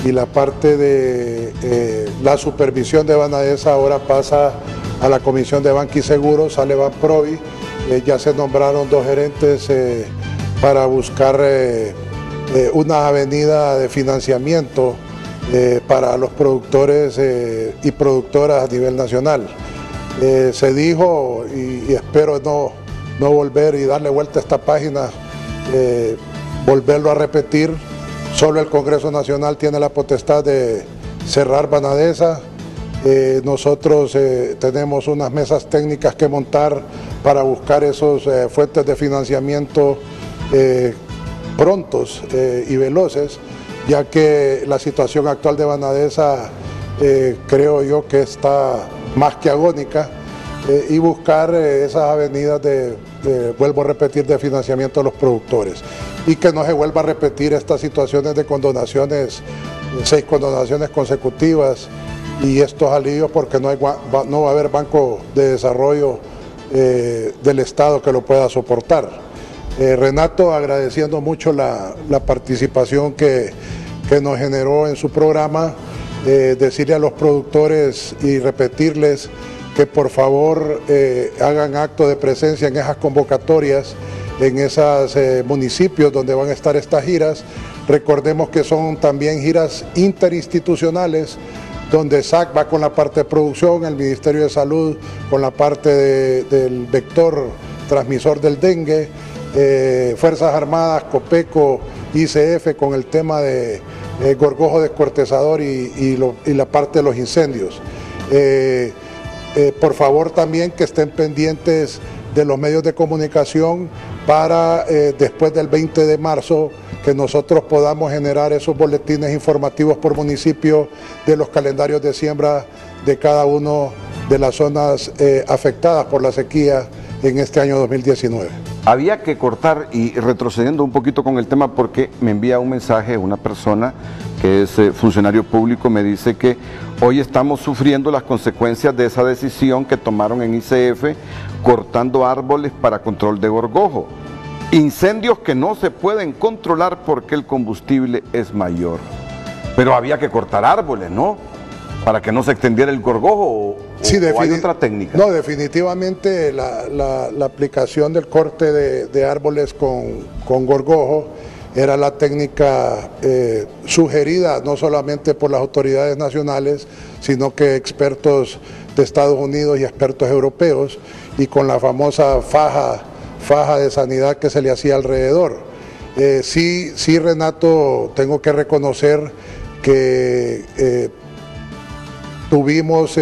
y la parte de la supervisión de Banadesa ahora pasa a la Comisión de Banca y Seguros, sale Banprovi. Ya se nombraron 2 gerentes para buscar una avenida de financiamiento para los productores y productoras a nivel nacional. Se dijo, y espero no volver y darle vuelta a esta página, volverlo a repetir, solo el Congreso Nacional tiene la potestad de cerrar Banadesa. Nosotros tenemos unas mesas técnicas que montar para buscar esos fuentes de financiamiento prontos y veloces, ya que la situación actual de Banadesa creo yo que está más que agónica, y buscar esas avenidas vuelvo a repetir, de financiamiento a los productores, y que no se vuelva a repetir estas situaciones de condonaciones, 6 condonaciones consecutivas, y estos alivios, porque no va a haber banco de desarrollo del Estado que lo pueda soportar. Renato, agradeciendo mucho la participación que nos generó en su programa, decirle a los productores y repetirles que por favor hagan acto de presencia en esas convocatorias, en esos municipios donde van a estar estas giras. Recordemos que son también giras interinstitucionales, donde SAC va con la parte de producción, el Ministerio de Salud con la parte del vector transmisor del dengue, Fuerzas Armadas, COPECO, ICF con el tema de gorgojo descortezador y la parte de los incendios. Por favor también que estén pendientes de los medios de comunicación para después del 20 de marzo que nosotros podamos generar esos boletines informativos por municipio de los calendarios de siembra de cada uno de las zonas afectadas por la sequía en este año 2019. Había que cortar, y retrocediendo un poquito con el tema, porque me envía un mensaje una persona que es funcionario público, me dice que hoy estamos sufriendo las consecuencias de esa decisión que tomaron en ICF cortando árboles para control de gorgojo. Incendios que no se pueden controlar porque el combustible es mayor. Pero había que cortar árboles, ¿no? Para que no se extendiera el gorgojo, sí, o hay otra técnica. No, definitivamente la aplicación del corte de árboles con gorgojo era la técnica sugerida no solamente por las autoridades nacionales, sino que expertos de Estados Unidos y expertos europeos, y con la famosa faja de sanidad que se le hacía alrededor. Sí, Renato, tengo que reconocer que tuvimos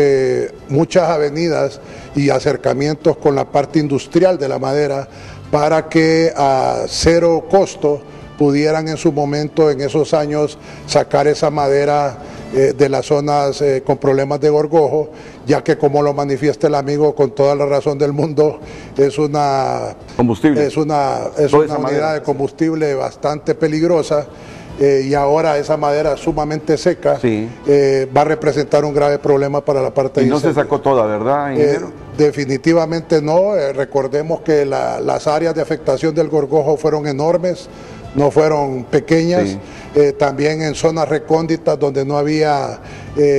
muchas avenidas y acercamientos con la parte industrial de la madera para que a cero costo pudieran en su momento, en esos años, sacar esa madera de las zonas con problemas de gorgojo, ya que como lo manifiesta el amigo con toda la razón del mundo, es una unidad de combustible bastante peligrosa. Y ahora esa madera sumamente seca va a representar un grave problema para la parte de incendio. Y no se sacó toda, ¿verdad, ingeniero? Definitivamente no. Recordemos que las áreas de afectación del gorgojo fueron enormes, no fueron pequeñas. También en zonas recónditas donde no había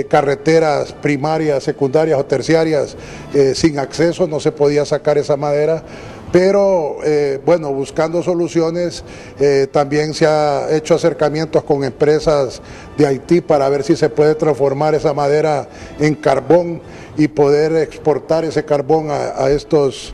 carreteras primarias, secundarias o terciarias sin acceso, no se podía sacar esa madera. Pero bueno, buscando soluciones, también se ha hecho acercamientos con empresas de Haití para ver si se puede transformar esa madera en carbón y poder exportar ese carbón a estos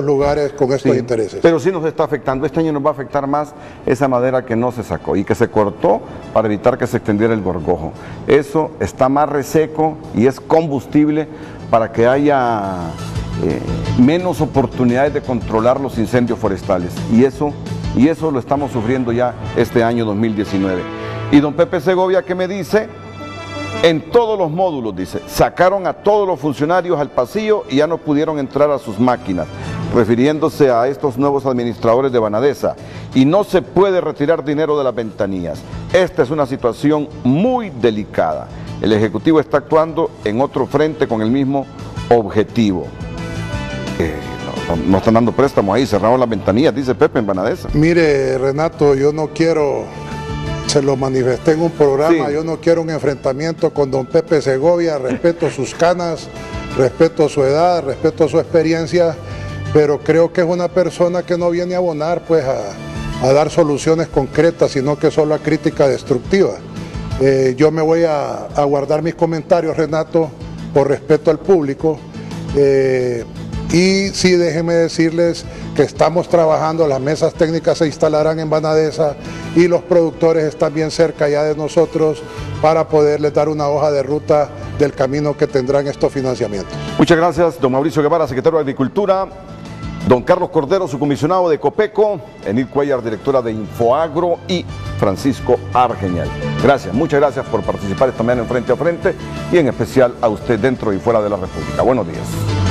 lugares con estos intereses. Pero sí nos está afectando. Este año nos va a afectar más esa madera que no se sacó y que se cortó para evitar que se extendiera el gorgojo. Eso está más reseco y es combustible para que haya menos oportunidades de controlar los incendios forestales, y eso lo estamos sufriendo ya este año 2019. Y don Pepe Segovia, ¿qué me dice? En todos los módulos, dice, sacaron a todos los funcionarios al pasillo y ya no pudieron entrar a sus máquinas, refiriéndose a estos nuevos administradores de Banadesa, y no se puede retirar dinero de las ventanillas. Esta es una situación muy delicada. El Ejecutivo está actuando en otro frente con el mismo objetivo. No están dando préstamos ahí, cerraron las ventanillas, dice Pepe, en Banadesa. Mire, Renato, yo no quiero, se lo manifesté en un programa, yo no quiero un enfrentamiento con don Pepe Segovia, respeto sus canas, respeto su edad, respeto su experiencia, pero creo que es una persona que no viene a abonar pues a dar soluciones concretas, sino que solo a crítica destructiva. Yo me voy a guardar mis comentarios, Renato, por respeto al público. Y sí, déjenme decirles que estamos trabajando, las mesas técnicas se instalarán en Banadesa y los productores están bien cerca ya de nosotros para poderles dar una hoja de ruta del camino que tendrán estos financiamientos. Muchas gracias, don Mauricio Guevara, secretario de Agricultura, don Carlos Cordero, su comisionado de Copeco, Enid Cuellar, directora de Infoagro, y Francisco Argeñal. Gracias, muchas gracias por participar esta mañana en Frente a Frente y en especial a usted dentro y fuera de la República. Buenos días.